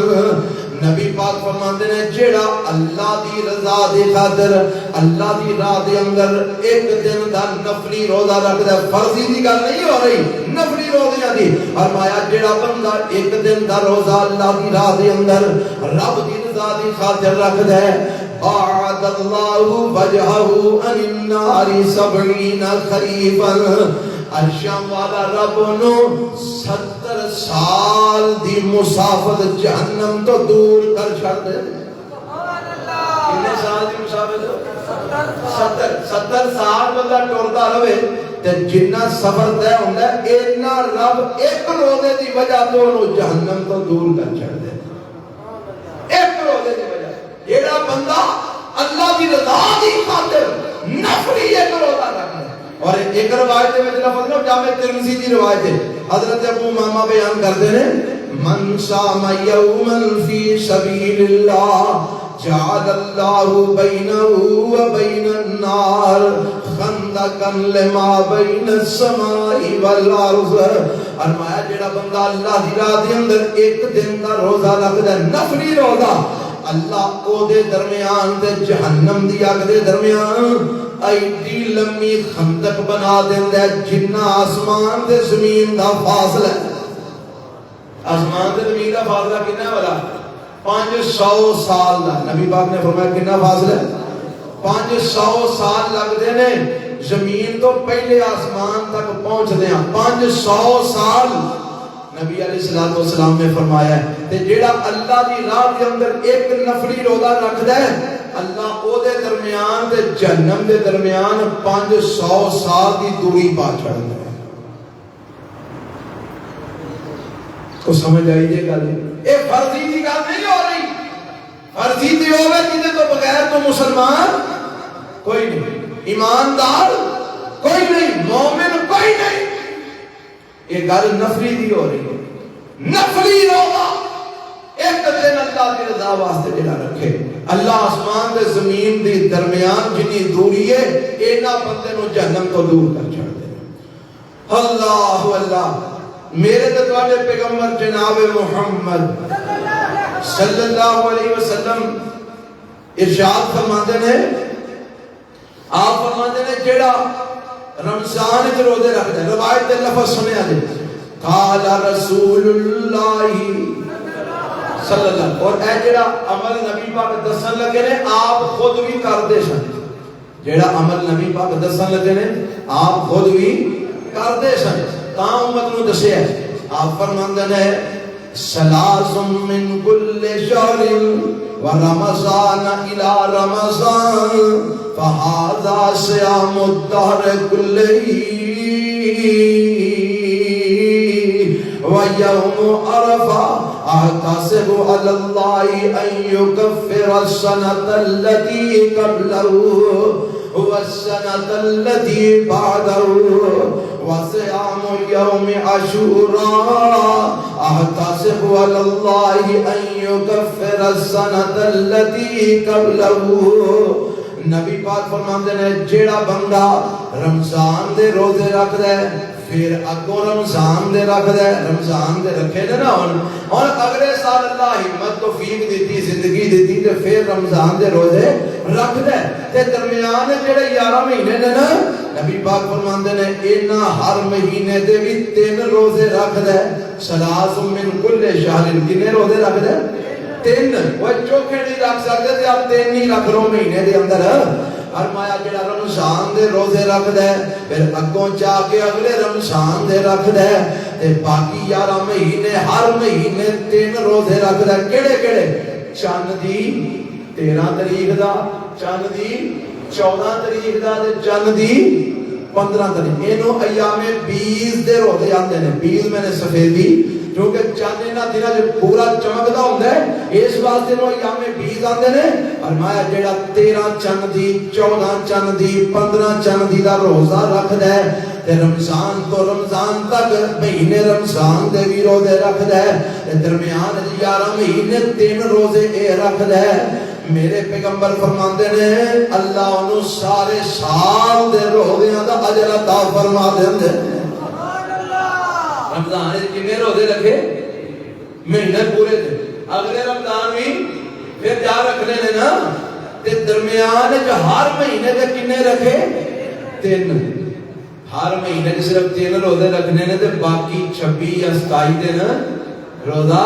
نبی پاک فرماندے نے جیڑا اللہ دی رضا دی خاطر اللہ دی راہ دے اندر ایک دن دا نفلی روزہ رکھدا ہے فرضی دی گل نہیں ہو رہی نفلی روزے دی فرمایا جیڑا بندہ ایک دن دا روزہ اللہ دی راہ دے اندر رب دی رضا دی خاطر رکھدا ہے بعد اللہ وجہہ عن النار 70 خریفا عرشم والا رب نو 70 سال دی مسافت جہنم تو دور کر چھڑ دے کتنے سال دی مسافت 70 سال بندہ ٹرتا رہے تے جنہ سفر طے ہوندا ہے اینا رب ایک روزے دی وجہ تو انہوں جہنم تو دور کر چھڑ دے ایک روزے دی وجہ جیڑا بندہ اللہ دی رضا دی خاطر نفلی ایک روزہ رکھتا ہے اور ایک روایت میں لفظ نہ جامع ترمذی کی روایت ہے حضرت ابو امامہ بیان کرتے ہیں من صام یوما فی سبیل اللہ جعل اللہ بینہ وبین النار خندقا لما بین السماء والارض فرمایا جڑا بندہ اللہ دی راہ دے اندر ایک دن دا روزہ رکھدا ہے نفلی روزہ اللہ او دے درمیان تے جہنم دی اگ دے درمیان ایڈی لمبی خندق بنا دیندا ہے جنہ آسمان تے زمین دا فاصلہ ہے آسمان تے زمین دا فاصلہ کتنا والا 500 سال دا نبی پاک نے فرمایا کتنا فاصلہ ہے 500 سال لگدے نے زمین تو پہلے آسمان تک پہنچدے ہیں 500 سال نبی علیہ السلام نے فرمایا ہے تے جیڑا اللہ دی راہ دے اندر ایک نفلی روزہ رکھدا ہے اللہ او دے درمیان تے جہنم دے درمیان 500 سال دی دوری پا چھڑدا ہے کو سمجھ آئی یہ گل اے فرضی دی گل نہیں ہو رہی فرضی دی ہوے جے تو بغیر تو مسلمان کوئی نہیں ایماندار کوئی نہیں مومن کوئی نہیں یہ گل نفلی دی ہو رہی ہے نفلی روزہ ایک دن اللہ کی رضا واسطے جڑا رکھے اللہ آسمان تے زمین دی درمیان جنی دوری ہے اینا بندے نو جہنم تو دور کر چھڑ دے اللہ اللہ میرے تے تواڈے پیغمبر جناب محمد صلی اللہ علیہ وسلم ارشاد فرماتے ہیں آپ فرماتے ہیں جڑا رمضان وچ روزے رکھدا ہے روایت دے لفظ سنیا جی قال رسول اللہ صلی اللہ اور اے جڑا عمل نبی پاک دسن لگے نے آپ خود بھی کردے سن جڑا عمل نبی پاک دسن لگے نے آپ خود بھی کردے سن تاں امت نو دسیا آپ فرماندے نے سلاس من کل شہر ورمضان الى رمضان فهذا صيام الدهر كله ويوم عرفة احتسب علی اللہ ان یکفر السنة التي قبله والسنة التي بعده وصيام يوم عاشوراء احتسب على الله ان يكفر السنة التي قبله. نبی پاک فرماتے ہیں جیڑا بندہ رمضان دے روزے رکھ دے پھر اگوں رمضان دے رکھ دے رمضان دے رکھے دے نا اور اگلے سال اللہ ہمت توفیق دیتی زندگی دیتی تے پھر رمضان دے روزے رکھ دے تے درمیان جڑے 11 مہینے نے نا نبی پاک فرماندے نے انہاں ہر مہینے دے بھی 3 روزے رکھ دے ثلاث من کل شہر. کنے روزے رکھ دے 3. وہ چوکھے نہیں رکھ سکتے تے آپ 3 نہیں رکھ لو مہینے دے اندر. فرمایا جڑا رمضان دے روزے رکھ دے پھر اگوں جا کے اگلے رمضان دے رکھ دے تے باقی 11 مہینے ہر مہینے 3 روزے رکھ دے. کیڑے کیڑے؟ چند دی 13 تاریخ دا، چند دی 14 تاریخ دا تے چند دی 15 تاریخ. اینو ایام 20 دے روزے آندے نے. 20 میں نے سفیدی کیونکہ چند انہاں دناں جو پورا چمکدا ہوندا ہے اس واسطے نو ایام 20 آندے نے. فرمایا جیڑا 13 چند دی 14 چند دی 15 چند دی دا روزہ رکھ دے تے رمضان تو رمضان تک مہینے رمضان دے بھی روزے رکھ دے تے درمیان 11 مہینے 3 روزے اے رکھ دے. میرے پیغمبر فرماندے نے اللہ انہوں سارے سال دے روزیاں دا اجر عطا فرما دیندے. رمضان کنے روزے رکھے؟ مہینے پورے تھے. اگلے رمضان بھی پھر جا رکھنے نے نا تے درمیان جو ہر مہینے دے کنے رکھے؟ 3. ہر مہینے کے صرف 3 روزے رکھنے نے تے باقی 26 یا 27 دن روزہ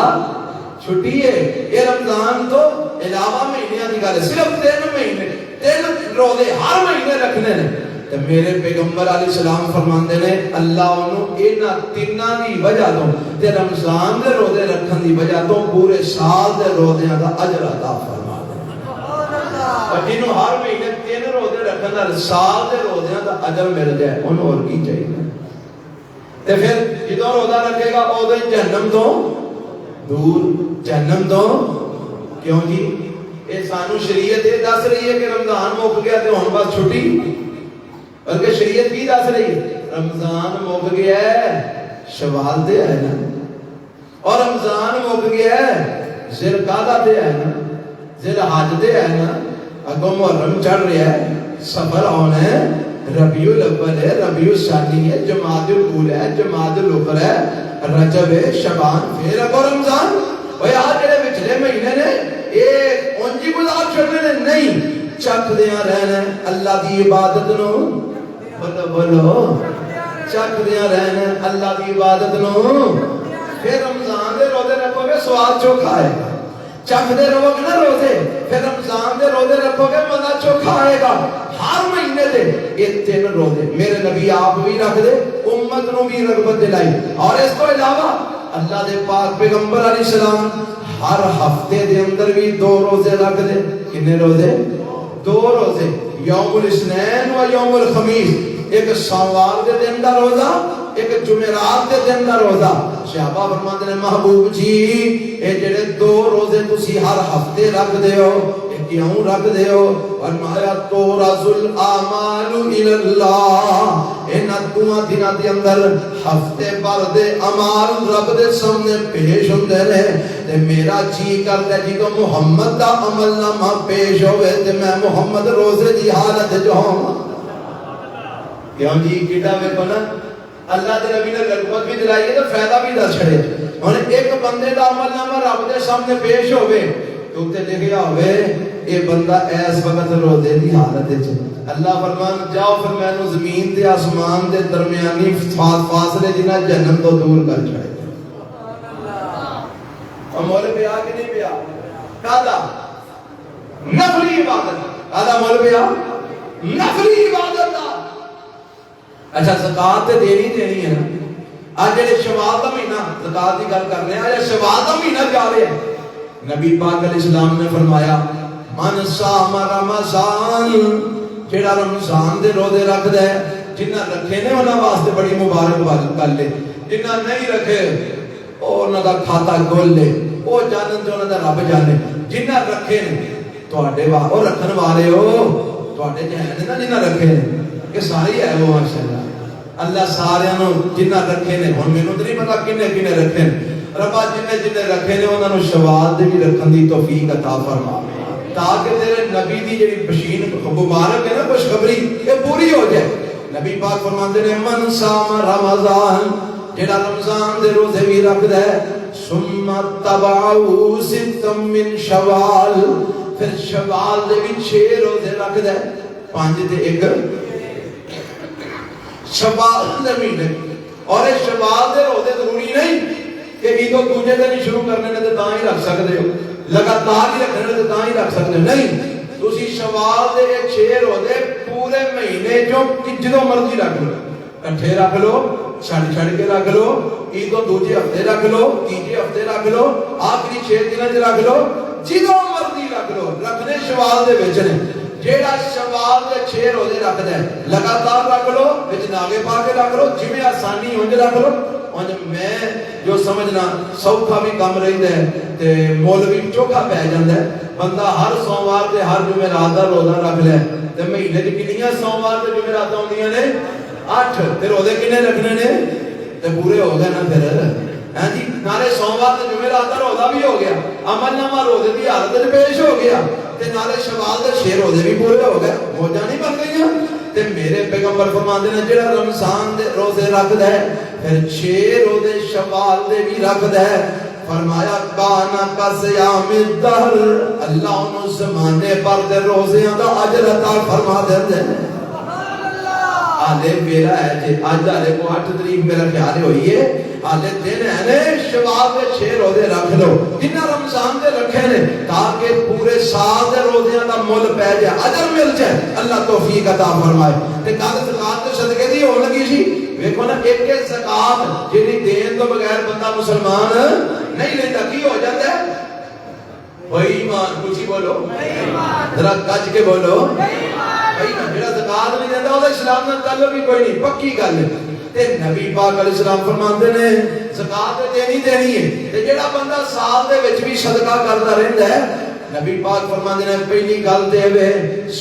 چھٹی ہے. یہ رمضان تو علاوہ مہینے کی گل ہے. صرف 3 مہینے 3 روزے ہر مہینے رکھنے نے. تو میرے پیغمبر علیہ السلام فرماندے نے اللہ انہوں انہاں تیناں دی وجہ تو تے رمضان دے روزے رکھن دی وجہ تو پورے سال دے روزیاں دا اجر عطا فرما دے. اور جنہوں ہر مہینے 3 روزے رکھن دا سال دے روزیاں دا اجر مل جائے انہوں اور کی چاہیے. تے پھر جدوں روزہ رکھے گا اودوں جہنم تو دور. جہنم تو کیوں جی؟ یہ سانو شریعت یہ دس رہی ہے کہ رمضان مک گیا تے ہن بس چھٹی. بلکہ شریعت کی دس رہی ہے رمضان مک گیا ہے شوال دے ہے نا اور رمضان مک گیا ہے ذی القعدہ دے ہے نا ذی الحج دے ہے نا اگوں محرم چڑھ رہا ہے سفر ہونا ہے ربیع الاول ہے ربیع الثانی ہے جمادی الاولی ہے جمادی الاخر ہے رجب ہے شعبان پھر اگوں رمضان. وہ آج جڑے پچھلے مہینے نے یہ اونجی گزار چھوڑنے نے نہیں چک دیاں رہنا اللہ دی عبادت نو بولو بولو چک دیاں رہنا اللہ دی عبادت نو. پھر رمضان دے روزے رکھو گے سواد چوکھا آئے گا. چک دے رہو گے نا روزے پھر رمضان دے روزے رکھو گے مزہ چوکھا آئے گا. ہر مہینے دے یہ 3 روزے میرے نبی آپ بھی رکھ دے امت نو بھی رغبت دلائی. اور اس کو علاوہ اللہ دے پاک پیغمبر علیہ السلام ہر ہفتے دے اندر بھی 2 روزے رکھ دے. کنے روزے؟ 2 روزے. یوم الاثنین و یوم الخمیس. ایک سوموار دے دن دا روزہ ایک جمعرات دے دن دا روزہ. صحابہ فرماتے ہیں محبوب جی اے جڑے 2 روزے تسی ہر ہفتے رکھ دے ہو اے کیوں رکھ دے ہو؟ فرمایا تورز الاعمال الی اللہ. انہاں دوواں دناں دے اندر ہفتے بھر دے اعمال رب دے سامنے پیش ہوندے نے تے میرا جی کردا جدوں محمد دا عمل نامہ پیش ہوے تے میں محمد روزے دی حالت جو ہوں. کیوں جی کیڑا ویکھو نا اللہ دے نبی نے رغبت بھی دلائی ہے تو فائدہ بھی دس چھڑے. ہن ایک بندے دا عمل نامہ رب دے سامنے پیش ہوے تو تے لکھیا ہوے اے بندہ اس وقت روزے دی حالت وچ. اللہ فرمان جاؤ پھر میں نو زمین تے آسمان دے درمیانی فاصلے جنہ جہنم تو دور کر چھڑے. اور مول پیا کہ نہیں پیا؟ کادا نفلی عبادت. کادا مول پیا؟ نفلی عبادت دا. اچھا زکات تے دینی ہے نا. آج جڑے شوال دا مہینہ زکات دی گل کر رہے ہیں آج شوال دا مہینہ جا رہے ہیں. نبی پاک علیہ السلام نے فرمایا من صام رمضان جڑا رمضان دے روزے رکھ دے جنہ رکھے نے انہاں واسطے بڑی مبارک گل ہے. جنہ نہیں رکھے انہاں دا کھاتا کھول لے وہ جانن تے انہاں دا رب جانے جنہاں رکھے نے تواڈے وہ رکھن والے ہو تواڈے تے ہے نا جنہاں رکھے نے کہ ساری ہے وہ ماشاءاللہ اللہ سارے نو جنہاں رکھے نے ہن مینوں تے نہیں پتہ کنے کنے رکھے نے ربا جنہیں جنہیں رکھے نے انہاں نو شوال دے بھی رکھن دی توفیق عطا فرما تاکہ تیرے نبی دی جڑی بشیر مبارک ہے نا خوشخبری یہ پوری ہو جائے نبی پاک فرماندے نے من صام رمضان جڑا رمضان دے روزے بھی رکھدا ہے ثم تبعوا ست من شوال پھر شوال دے بھی 6 روزے رکھدا ہے 5 تے 1 شوال دے مہینے اور یہ شوال دے روزے ضروری نہیں کہ عید و دوجے دن شروع کرنے نے تو ہی رکھ سکتے ہو لگاتار ہی رکھنے نے تو ہی رکھ سکتے ہو نہیں تسی شوال دے 6 روزے پورے مہینے جو جدوں مرضی رکھ لو کٹھے رکھ لو چھڑ کے رکھ لو عید و دوجے ہفتے رکھ لو تیجے ہفتے رکھ لو آخری 6 دنوں وچ رکھ لو جدوں مرضی رکھ لو رکھنے شوال دے وچ نے جیڑا شوال دے 6 روزے رکھدا ہے لگاتار رکھ لو وچ ناغے پا کے رکھ لو جویں آسانی ہونج رکھ لو اور میں جو سمجھنا سوکھا بھی کم رہی ہے تے مولوی چوکھا پہ جاندہ ہے بندہ ہر سوموار تے ہر جمعرات دا روزہ رکھ لے تے مہینے دی کنیاں سوموار تے جمعرات ہوندیاں نے 8 تے روزے کنے رکھنے نے تے پورے ہو گئے نا پھر ہاں جی نالے سوموار تے جمعرات دا روزہ بھی ہو گیا عمل نامہ روزے دی حالت وچ پیش ہو گیا تے نالے شوال دے 6 روزے بھی پورے ہو گئے موجاں نہیں بن گئیاں تے میرے پیغمبر فرماندے نے جڑا رمضان دے روزے رکھدا ہے پھر 6 روزے شوال دے بھی رکھدا ہے فرمایا کانا کا صیام الدہر اللہ انہوں زمانے پر دے روزیاں دا اجر عطا فرما دے آلے میرا ہے جی آج آلے کو 8 تاریخ میرا خیال ہوئی ہے آلے دن ہے نے شوال دے 6 روزے رکھ لو جنہ رمضان دے رکھے نے تاکہ پورے سال دے روزیاں دا مول پہ جائے اجر مل جائے اللہ توفیق عطا فرمائے تے کل زکات تے صدقے دی ہون لگی سی دیکھو نا ایک زکات جڑی دین تو بغیر بندہ مسلمان نہیں لیتا کی ہو جاتا ہے وہی ایمان کچھ ہی بولو ذرا گج کے بولو جڑا زکات نہیں دیتا وہ اسلام نال تعلق بھی کوئی نہیں پکی گل ہے تے نبی پاک علیہ السلام فرماندے نے زکات دینی ہے تے جڑا بندہ سال دے وچ بھی صدقہ کردا رہندا ہے نبی پاک فرماندے نے پہلی گل تے وے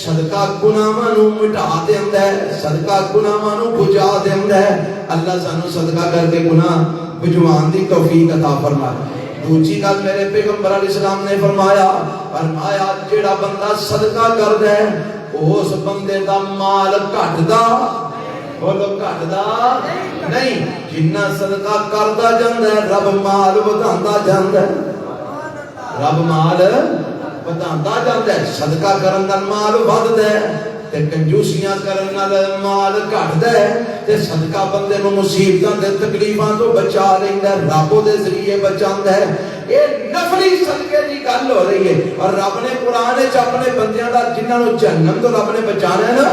صدقہ گناہاں نو مٹا دیندا ہے صدقہ گناہاں نو بجا دیندا ہے اللہ سانو صدقہ کر کے گناہ بجوان دی توفیق عطا فرمائے دوسری گل میرے پیغمبر علیہ السلام نے فرمایا جڑا بندہ صدقہ کردا ہے اس بندے دا مال گھٹدا بولو گھٹدا نہیں جنہ صدقہ کردا جاندا ہے رب مال ودھاندا جاندا ہے رب مال ودھاندا جاندا ہے صدقہ کرن نال مال ودھدا ہے تے کنجوسیاں کرن نال مال گھٹدا ہے تے صدقہ بندے نو مصیبتاں تے تکلیفاں تو بچا لیندا ہے رب دے ذریعے بچاندا ہے اے نفلی صدقے دی گل ہو رہی ہے اور رب نے قرآن وچ اپنے بندیاں دا جنہاں نو جہنم تو رب نے بچانا ہے نا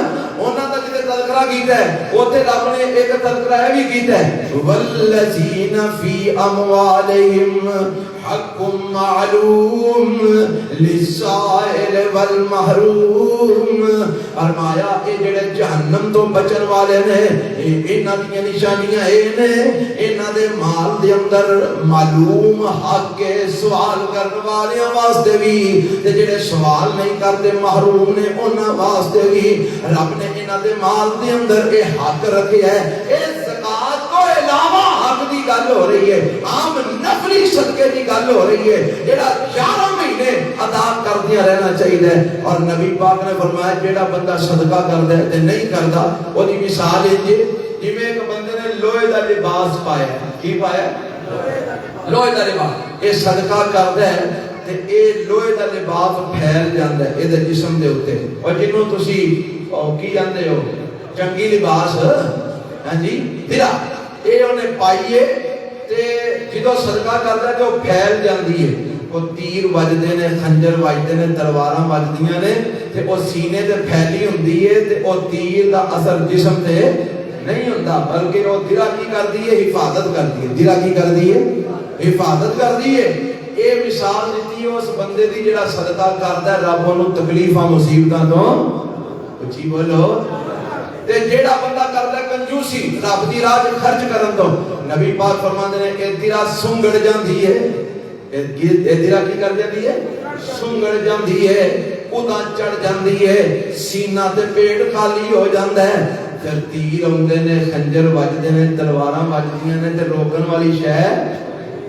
انہاں دا جے تذکرہ کیتا ہے اوتے رب نے ایک تذکرہ ہے بھی کیتا ہے والذین فی اموالہم حق معلوم للسائل والمحروم فرمایا اے جڑے جہنم تو بچن والے نے انہاں دی نشانیاں اے نے انہاں دے مال دے اندر معلوم حق کے سوال کرنے والے واسطے بھی تے جڑے سوال نہیں کرتے محروم نے انہاں واسطے بھی رب نے انہاں دے مال دے اندر اے حق رکھیا ہے اے زکات کو علاوہ حق دی گل ہو رہی ہے عام نفلی صدقے دی گل ہو رہی ہے جڑا 11 مہینے ادا کردیا رہنا چاہیے اور نبی پاک نے فرمایا جڑا بندہ صدقہ کردا ہے تے نہیں کردا او دی مثال ہے جویں ایک بندے نے لوہے دا لباس پایا کی پایا لوہے دا لباس اے صدقہ کردا ہے تے اے لوہے دا لباس پھیل جاندا ہے اے جسم دے اوتے اور جنوں تسی کی جاندے ہو چنگی لباس ہاں جی پھر اے انہیں پائیے تے جدوں صدقہ کردا ہے تے او پھیل جاندی ہے وہ تیر وجدے نے خنجر وجدے نے تلواراں وجدیاں نے تے او سینے تے پھیلی ہوندی ہے تے او تیر دا اثر جسم تے نہیں ہوندا بلکہ وہ درا کی کردی ہے حفاظت کردی ہے درا کی کردی ہے حفاظت کردی ہے اے مثال دیتی ہے اس بندے دی جڑا صدقہ کردا ہے رب اونوں تکلیفاں مصیبتاں تو اچھی بولو تے جیڑا بندہ کردا ہے کنجوسی رب دی راہ خرچ کرن تو نبی پاک فرماندے نے کہ تیرا سونگڑ جاندی ہے دل کی کر جاتی ہے؟ سنگڑ جاندی ہے، ادا چڑھ جاندی ہے، سینہ تے پیٹ خالی ہو جاندہ ہے، پھر تیر ہوندے نے، خنجر وجدے نے، تلواراں وجدیاں نے، تے روکن والی شے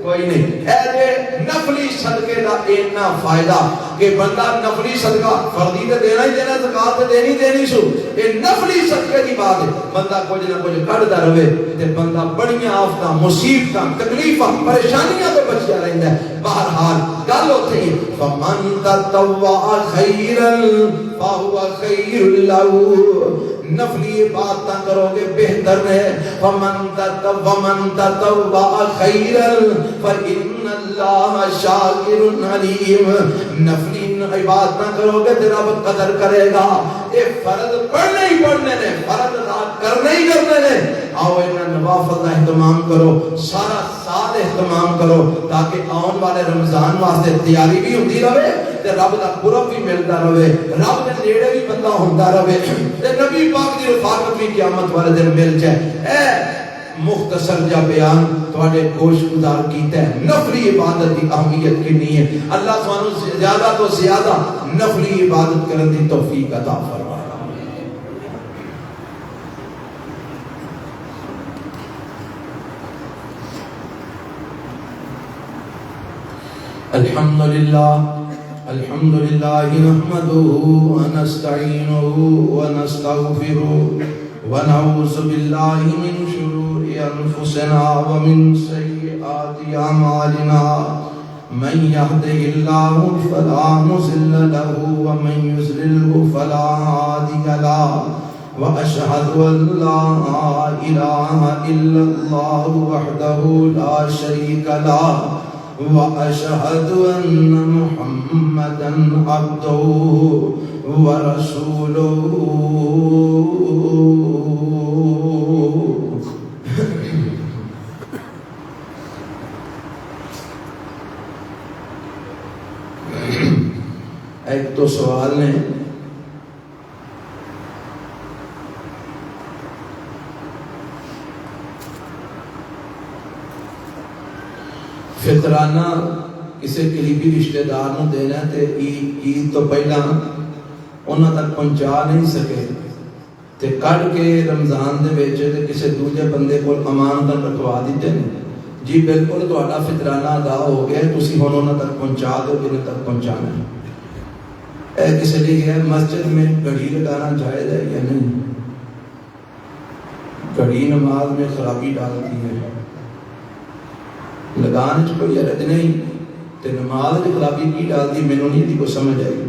کوئی نہیں۔ اے دے نفلی صدقے دا اتنا فائدہ کہ بندہ نفلی صدقہ فردی تے دینا ہی دینا، زکات تے دینی دینی سو، اے نفلی صدقے دی بات ہے۔ بندہ کچھ نہ کچھ کڈدا رہے تے بندہ بڑیاں آفتاں، مصیبتاں، تکلیفاں، پریشانیاں تو بچیا رہندا ہے۔ بہرحال گل اوتھے ہی فمن تطوع خیرا فهو خیر له، نفلی عبادتاں کرو گے بہتر ہے۔ ومن تطوع خیرا فإن اللہ شاکر علیم، نفلی عبادتاں کرو گے تو رب قدر کرے گا۔ یہ فرض پڑھنے ہی پڑھنے نے، فرض کرنے ہی کرنے نے۔ آؤ انہاں نوافل کا اہتمام کرو، سارا سال اہتمام کرو، تاکہ آن والے رمضان واسطے تیاری بھی ہوتی رہے تے رب دا قرب بھی ملتا رہے، رب دے نیڑے بھی بندہ ہوتا رہے تے نبی پاک دی رفاقت بھی قیامت والے دن مل جائے۔ اے مختصر جا بیان تواڈے گوش گزار کیتا ہے نفلی عبادت کی اہمیت کتنی ہے۔ اللہ سبحانہ زیادہ تو زیادہ نفلی عبادت کرن دی توفیق عطا فرمائے۔ الحمد لله نحمده ونستعينه ونستغفره ونعوذ بالله من شرور أنفسنا ومن سيئات أعمالنا، من يهده الله فلا مضل له ومن يضلل فلا هادي له، وأشهد أن لا إله إلا الله وحده لا شريك له، وأشهد أن محمدًا عبده ورسوله۔ ایک تو سوال نے فطرانہ کسی قریبی رشتہ دار نو دینا تے عید تو پہلا انہاں تک پہنچا نہیں سکے تے کڈ کے رمضان دے وچ تے کسی دوجے بندے کول امانت رکھوا دیتے نے، جی بالکل تہاڈا فطرانہ ادا ہو گیا، تسی ہن انہاں تک پہنچا دو جنہیں تک پہنچانا ہے۔ اے کسی نے کہا مسجد میں گھڑی لگانا جائز ہے یا نہیں؟ گھڑی نماز میں خرابی ڈالتی ہے، لگان چ کوئی حرج نہیں، تے نماز کی خرابی کی ڈالتی مینوں نہیں دی کو سمجھ آئی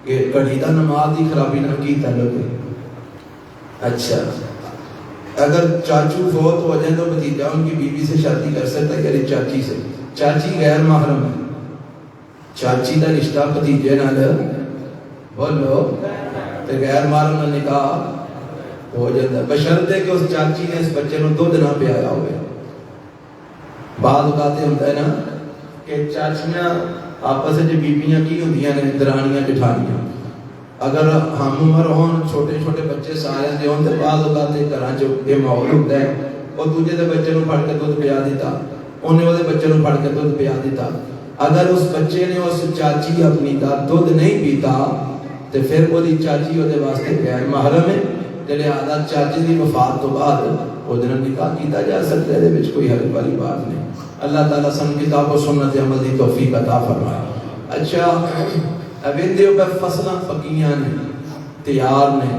کہ گھڑی دا نماز دی خرابی نہ کی تعلق ہے۔ اچھا اگر چاچو فوت ہو جائے تو بھتیجا ان کی بیوی سے شادی کر سکتا ہے، یعنی چاچی سے؟ چاچی غیر محرم ہے، چاچی دا رشتہ بھتیجے نال بولو تے غیر محرم نال نکاح ہو جاتا ہے، بشرطے کہ اس چاچی نے اس بچے نو دودھ نہ پلایا ہوئے۔ بعض اوقات ہوتا ہے نا کہ چاچیاں آپس میں بیبیاں کی ہوندیاں نے، درانیاں جٹھانیاں، اگر ہم عمر ہون چھوٹے چھوٹے بچے سارے دے ہون تے بعض اوقات گھراں چ یہ ماحول ہوتا ہے وہ دوجے دے بچے نو پھڑ کے دودھ پیا دیتا، انہیں وہ بچے نو پھڑ کے دودھ پیا دیتا۔ اگر اس بچے نے اس چاچی اپنی دا دودھ نہیں پیتا تے پھر وہ چاچی وہ واسطے غیر محرم ہے، لہذا چاچی دی وفات تو بعد وہ نکاح کیتا جا سکتا ہے، وچ کوئی حرج والی بات نہیں۔ اللہ تعالیٰ سن کتاب و سنت عمل دی توفیق عطا فرمائے۔ اچھا اب اندے اوپر فصلاں پکیاں نے، تیار نے،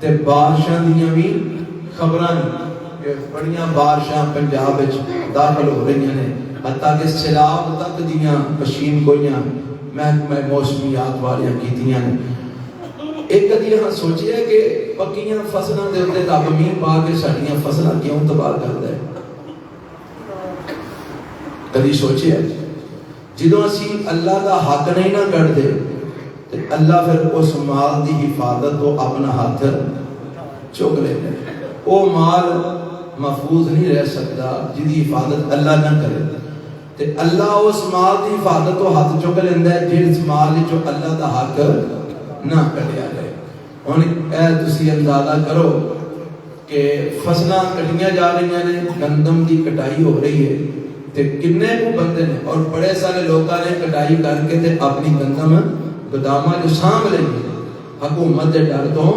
تے بارشاں دیاں بھی خبراں نے، بڑیاں بارشاں پنجاب وچ داخل ہو رہی ہیں، حتیٰ کہ سیلاب تک دیاں مشین گوئیاں محکمہ موسمیات والیاں کیتیاں نے۔ ایک کدی ہاں سوچیا کہ پکیاں فصلاں دے اوتے رب مین پا کے ساڈیاں فصلاں کیوں تباہ کردا ہے؟ کدی سوچیا جدوں اسی اللہ دا حق نہیں نہ کردے تے اللہ پھر اس مال دی حفاظت تو اپنا ہاتھ چک لیتا ہے، وہ مال محفوظ نہیں رہ سکتا جدی حفاظت اللہ نہ کرے، تے اللہ اس مال دی حفاظت تو ہاتھ چک لیندا ہے جس مال جو اللہ دا حق نہ کٹیا جائے۔ ہن اے تسی اندازہ کرو کہ فصلاں کٹیاں جا رہی ہیں، گندم کی کٹائی ہو رہی ہے، تے کنے کو بندے نے اور بڑے سارے لوگوں نے کٹائی کر کے تے اپنی گندم گوداماں جو سانبھ لئی حکومت دے ڈر تو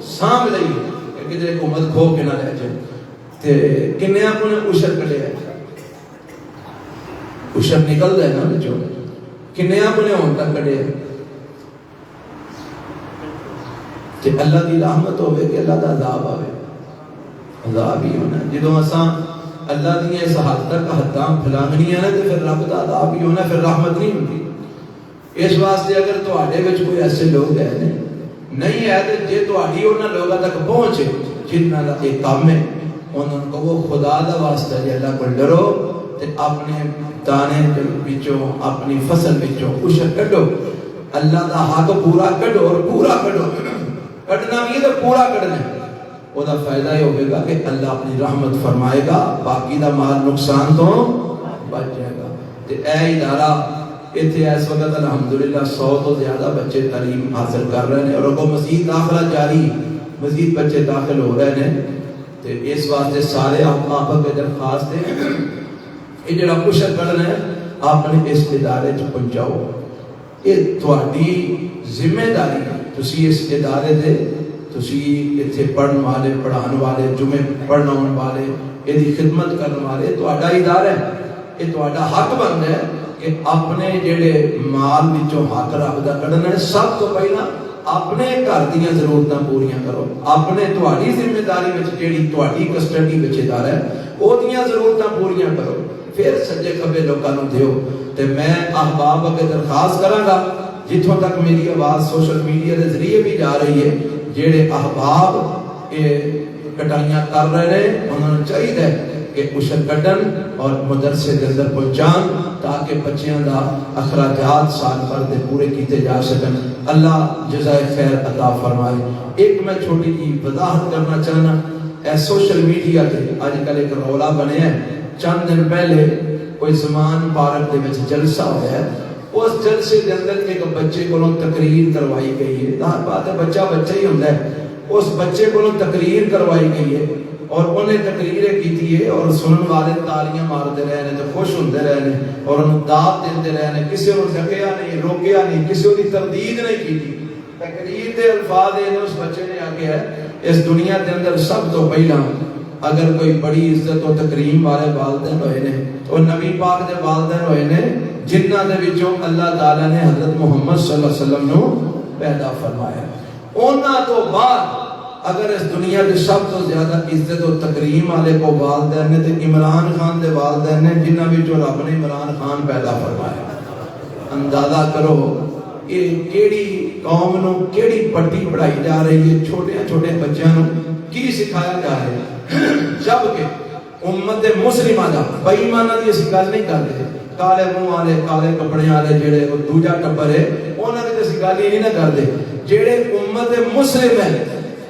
سانبھ لئی کہ کدھر حکومت کھو کے نہ لے جائے تے کنے آپ نے عشر کٹے ہے عشر نکل دے نا بچوں کنے آپ نے ہون تک کٹے ہے کہ اللہ دی رحمت ہوئے کہ اللہ دا عذاب آوے عذاب ہی ہونا جدوں اساں اللہ دی اس حد تک حداں پھلانگنی ہے نا تے پھر رب دا عذاب ہی ہونا پھر رحمت نہیں ہوندی اس واسطے اگر تواڈے وچ کوئی ایسے لوگ ہے نہیں ہے تے جے تواڈی انہاں لوگاں تک پہنچے جنہاں دا یہ کام ہے انہاں کو وہ خدا دا واسطہ جے اللہ کو ڈرو تے اپنے دانے وچوں اپنی فصل وچوں عشر کڈو اللہ دا حق پورا کڈو اور پورا کڈو کٹنا بھی ہے تو پورا کٹنا ہے وہ دا فائدہ یہ ہوگا کہ اللہ اپنی رحمت فرمائے گا باقی دا مال نقصان تو بچ جائے گا تے اے ادارہ اتنے اس وقت الحمدللہ 100 تو زیادہ بچے تعلیم حاصل کر رہے ہیں اور اگو مزید داخلہ جاری مزید بچے داخل ہو رہے ہیں تے اس واسطے سارے آپ کے درخواست ہے یہ جڑا عشر کرنا ہے آپ نے اس ادارے چ پہنچاؤ یہ تہاڈی ذمہ داری ہے تسی اس ادارے دے تسی اتھے پڑھن والے پڑھان والے جمعے پڑھن والے یہ خدمت کرنے والے تہاڈا ادارہ ہے یہ تہاڈا حق بندا ہے کہ اپنے جڑے مال وچوں حق رب دا کڈنا ہے سب تو پہلا اپنے گھر دیاں ضرورتاں پوریاں کرو اپنے تہاڈی ذمہ داری وچ جڑی تہاڈی کسٹڈی وچ ادارہ ہے او دیاں ضرورتاں پوریاں کرو پھر سجے کھبے لوکاں نوں دیو تے میں احباب اگے درخواست کراں گا جتوں تک میری آواز سوشل میڈیا کے ذریعے بھی جا رہی ہے جڑے احباب کٹائیاں کر رہے ہیں انہوں نے چاہیے کہ عشر کٹن اور مدرسے کے اندر پہنچان تاکہ بچیاں دا اخراجات سال بھر دے پورے کیتے جا سکن اللہ جزائے خیر عطا فرمائے ایک میں چھوٹی جی وضاحت کرنا چاہنا اے سوشل میڈیا تے آج کل ایک رولا بنے ہیں چند دن پہلے کوئی زمان پارک دے وچ جلسہ ہوا ہے اس جلسے کے اندر ایک بچے کو تقریر کروائی گئی ہے ظاہر بات ہے بچہ بچہ ہی ہوتا ہے اس بچے کو تقریر کروائی گئی ہے اور انہیں تقریریں کی ہے اور سنن والے تالیاں مارتے رہے ہیں تو خوش ہوتے رہے ہیں اور انہوں داد دیتے رہے ہیں کسی نے ڈکیا نہیں روکیا نہیں کسی کی تردید نہیں کی تقریر کے الفاظ ہیں اس بچے نے آگے ہے اس دنیا کے اندر سب تو پہلا اگر کوئی بڑی عزت و تکریم والے والدین ہوئے نے تو نبی پاک دے والدین ہوئے نے جنہاں دے وچوں اللہ تعالیٰ نے حضرت محمد صلی اللہ علیہ وسلم نو پیدا فرمایا انہاں تو بعد اگر اس دنیا کے سب تو زیادہ عزت و تکریم والے کو والدین نے تو عمران خان دے والدین نے جنہاں وچوں رب نے عمران خان پیدا فرمایا اندازہ کرو یہ کیڑی قوم نو کیڑی پٹی پڑھائی جا رہی ہے چھوٹے چھوٹے بچیاں نو کی سکھایا جا رہا ہے جبکہ امت مسلمہ دا بے ایمانہ دی اس گل نہیں کرتے کالے منہ والے کالے کپڑے والے جڑے وہ دوجا ٹبر ہے انہاں دی اس گل ہی نہیں کرتے جڑے امت مسلم ہے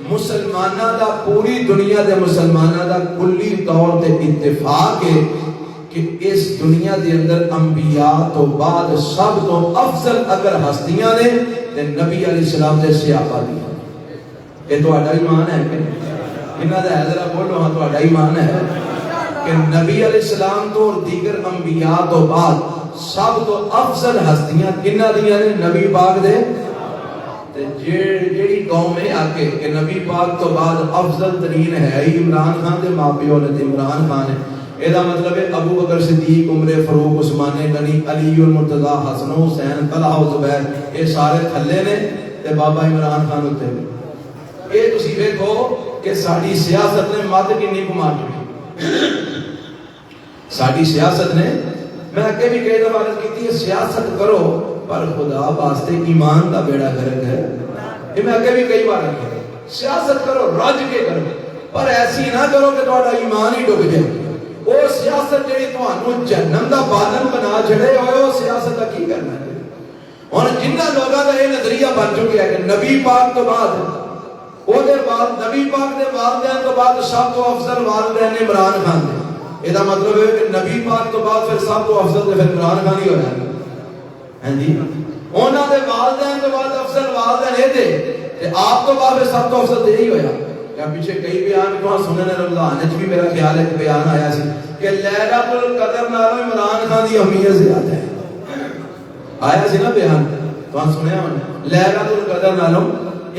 مسلمانہ دا پوری دنیا دے مسلمانہ دا کلی طور تے اتفاق ہے کہ اس دنیا دے اندر انبیاء تو بعد سب تو افضل اگر ہستیاں نے تے نبی علیہ السلام دے صحابہ دی یہ تو ایمان ہے کہ انہاں دا حضرہ بولو ہاں تو ایمان ہے کہ نبی علیہ السلام تو اور دیگر انبیاء تو بعد سب تو افضل ہستیاں کنہ دیا نے نبی پاک دے جیڑی قوم ہے آکے کہ نبی پاک تو بعد افضل ترین ہے عمران خان دے ماں پیو نے عمران خان ہے ایدہ مطلب ہے ابو بکر صدیق عمر فاروق عثمان غنی علی المرتضی حسن حسین طلحہ و زبیر یہ سارے تھلے نے تے بابا عمران خان ہوتے یہ تسی دیکھو کہ ساری سیاست نے مات کنی کو مار چکی ساری سیاست نے میں اگے بھی کئی دفعہ عرض کی تھی سیاست کرو پر خدا واسطے ایمان دا بیڑا گرک ہے یہ میں اگے بھی کئی بار کہا سیاست کرو رج کے کرو پر ایسی نہ کرو کہ تہاڈا ایمان ہی ڈوب جائے وہ سیاست جڑی تانوں جہنم دا بادل بنا چھڑے ہوئے وہ سیاست دا کی کرنا ہے اور جنہ لوگاں دا یہ نظریہ بن چکا ہے کہ نبی پاک تو بعد نبی پاک دے والدین تو بعد سب تو افضل والدین عمران خان دے یہ مطلب ہے کہ نبی پاک تو بعد پھر سب تو افضل دے پھر عمران خان ہی ہو رہا ہے جی انہاں دے والدین تو بعد افضل والدین یہ دے آپ تو بعد پھر سب تو افضل دے ہی ہویا یا پیچھے کئی بیان کو سننے رمضان وچ بھی میرا خیال ہے کہ بیان آیا سی کہ لیلۃ القدر نالوں عمران خان دی اہمیت زیادہ ہے. آیا سی نا بیان تو سنیا ہونا لیلۃ القدر نالوں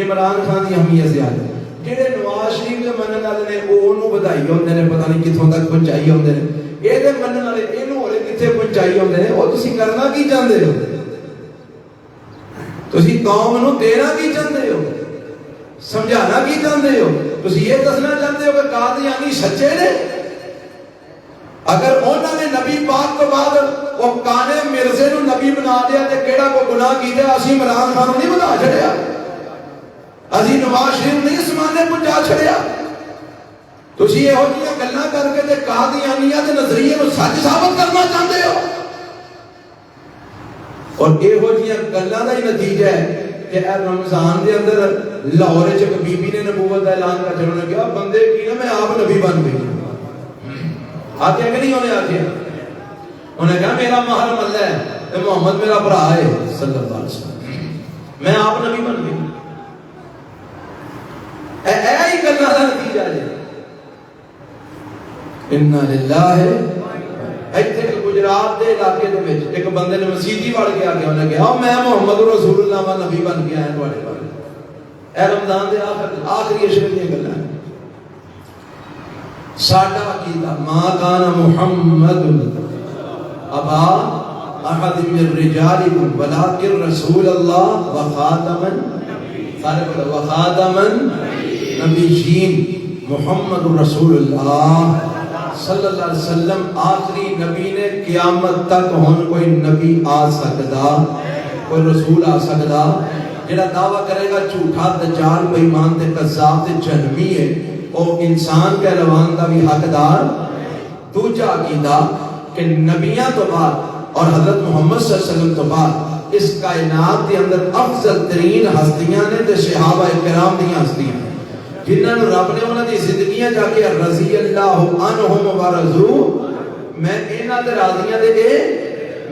عمران خان دی اہمیت زیادہ ہے. جڑے نواز شریف دے منن والے نے او اونوں بدھائی ہوندے نے پتہ نہیں کتھوں تک پہنچائی ہوندے نے. اے دے منن والے اینوں ہولے کتھے پہنچائی ہوندے نے. او تسی کرنا کی چاہندے ہو؟ تسی قوم نو دینا کی چاہندے ہو؟ سمجھانا کی چاہندے ہو؟ تسی یہ دسنا چاہندے ہو کہ قادیانی سچے نے؟ اگر انہوں نے نبی پاک تو بعد وہ کانے مرزے نو نبی بنا دیا تے کیڑا کو گناہ کیتا اسی عمران خان نہیں بنا چھڑیا, اسی نواز شریف نہیں سمانے پہنچا چھڑیا. تسی یہ ہو جی گلاں کر کے تے قادیانیہ دے نظریے نو سچ ثابت کرنا چاہندے ہو. اور یہ ہو جی گلاں دا ہی نتیجہ ہے کہ رمضان دے اندر لاہور وچ ایک بی بی نے نبوت دا اعلان کر چھڑنا کہ بندے کی نا میں آپ نبی بن گئی. آتے کہ نہیں ہونے آتے انہیں کہا میرا محرم اللہ ہے محمد میرا برا ہے صلی اللہ علیہ وسلم, میں آپ نبی بن گئی. اے ہی کرنا تھا نتیجہ ہے. انہا للہ ایتھے گجرات دے علاقے دے وچ ایک بندے نے مسیحی وڑ کے آگے انہیں کہا میں محمد رسول اللہ و نبی بن گیا ہے تواڈے بارے. اے رمضان دے آخری عشرے دی گلاں ہیں. ساڈا عقیدہ ما کان محمد ابا احد من رجالکم ولکن رسول اللہ وخاتم نبیین. محمد رسول اللہ صلی اللہ علیہ وسلم آخری نبی نے. قیامت تک ہن کوئی نبی آ سکدا, کوئی رسول آ سکدا جڑا دعویٰ کرے گا جھوٹا دجال بے ایمان تے کذاب تے جہنمی ہے وہ انسان کے روان کا بھی حقدار. دوجا عقیدہ کہ نبیاں تو بعد اور حضرت محمد صلی اللہ علیہ وسلم تو بعد اس کائنات کے اندر افضل ترین ہستیاں نے تے صحابہ کرام دی ہستیاں جنہاں نو رب نے انہاں دی زندگیاں جا کے رضی اللہ عنہم ورضوا, میں انہاں دے راضیاں دے اے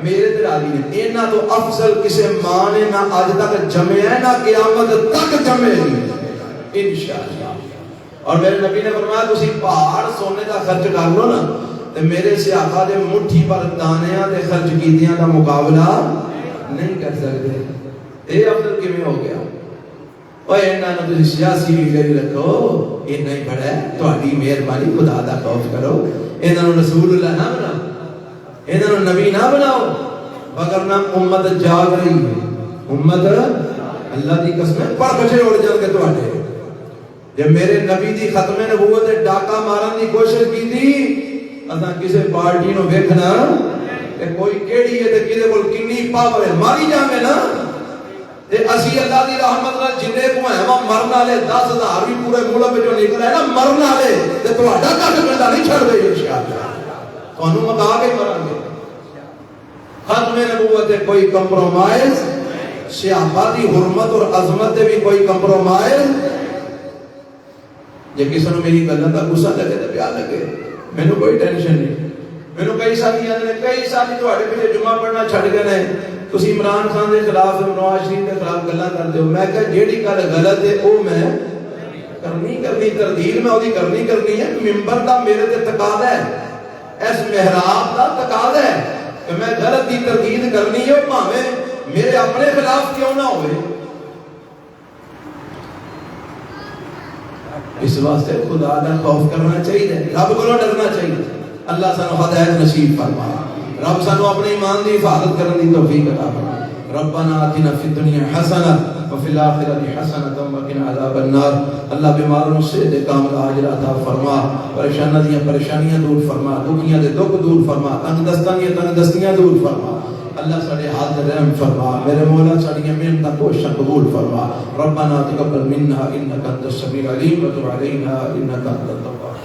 میرے تے راضی نے. انہاں تو افضل کسے ماں نے نہ اج تک جمے ہے نہ قیامت تک جمے گی انشاءاللہ. اور میرے نبی نے فرمایا تسی پہاڑ سونے کا خرچ کر لو نا تے میرے سے آقا دے مٹھی پر دانیاں دے خرچ کیتیاں دا مقابلہ نہیں کر سکتے. اے افضل کیویں ہو گیا؟ اوے انہاں نوں تسی سیاسی لیڈر رکھو, اے نہیں بڑا ہے تہاڈی مہربانی خدا دا خوف کرو. انہاں نوں رسول اللہ نہ بناؤ, انہاں نوں نبی نہ بناؤ, وگرنہ امت جاگ رہی ہے. امت اللہ دی قسم پر بچے اڑ جان کے تہاڈے. جب میرے نبی دی ختم نبوت ڈاکا مارن دی کوشش کی تھی اساں کسے پارٹی نو ویکھنا کہ کوئی کیڑی ہے تے کدے کول کنی پاور ہے ماری جاویں نا تے اسی اللہ دی رحمت نال جنے کو ہیں وا مرن والے 10,000 بھی پورے ملک وچوں نکل آئے نا مرن والے تے تہاڈا کٹ پنڈا نہیں چھڑ دے انشاءاللہ تانوں مکا کے مرن گے. ختم نبوت تے کوئی کمپرومائز, صحابہ دی حرمت اور عظمت تے بھی کوئی کمپرومائز. جب کسی نے میری گلوں کا غصہ لگے تو پیار لگے, مینوں کوئی ٹینشن نہیں. مینوں کئی ساتھی آندے کئی ساتھی تواڈے پیچھے جمعہ پڑھنا چھڈ گئے نے, تسی عمران خان دے خلاف نواز شریف دے خلاف گلاں کردے ہو. میں کہا جیڑی گل غلط ہے او میں کرنی تردید میں اودی کرنی ہے. منبر دا میرے تے تقاضا ہے, اس محراب دا تقاضا ہے کہ میں غلط دی تردید کرنی ہے بھاویں میرے اپنے خلاف کیوں نہ ہوئے. اس واسطے خدا کا خوف کرنا چاہیے, رب کو ڈرنا چاہیے. اللہ سانو ہدایت نصیب فرمائے, رب سانو اپنے ایمان دی حفاظت کرنے دی توفیق عطا فرمائے. ربنا آتنا فی الدنیا حسنہ وفی الآخرۃ حسنۃ وقنا عذاب النار. اللہ بیماروں سے دے کامل اجر عطا فرما, پریشانیاں دور فرما, دکھیاں دے دکھ دور فرما, تنگ دستیاں دور فرما. اللہ ساڈے حال رحم فرما, میرے مولا ساڈی محنت کوششاں قبول فرما. ربنا تقبل منا انک انت السمیع العلیم وتب علینا انک انت التواب.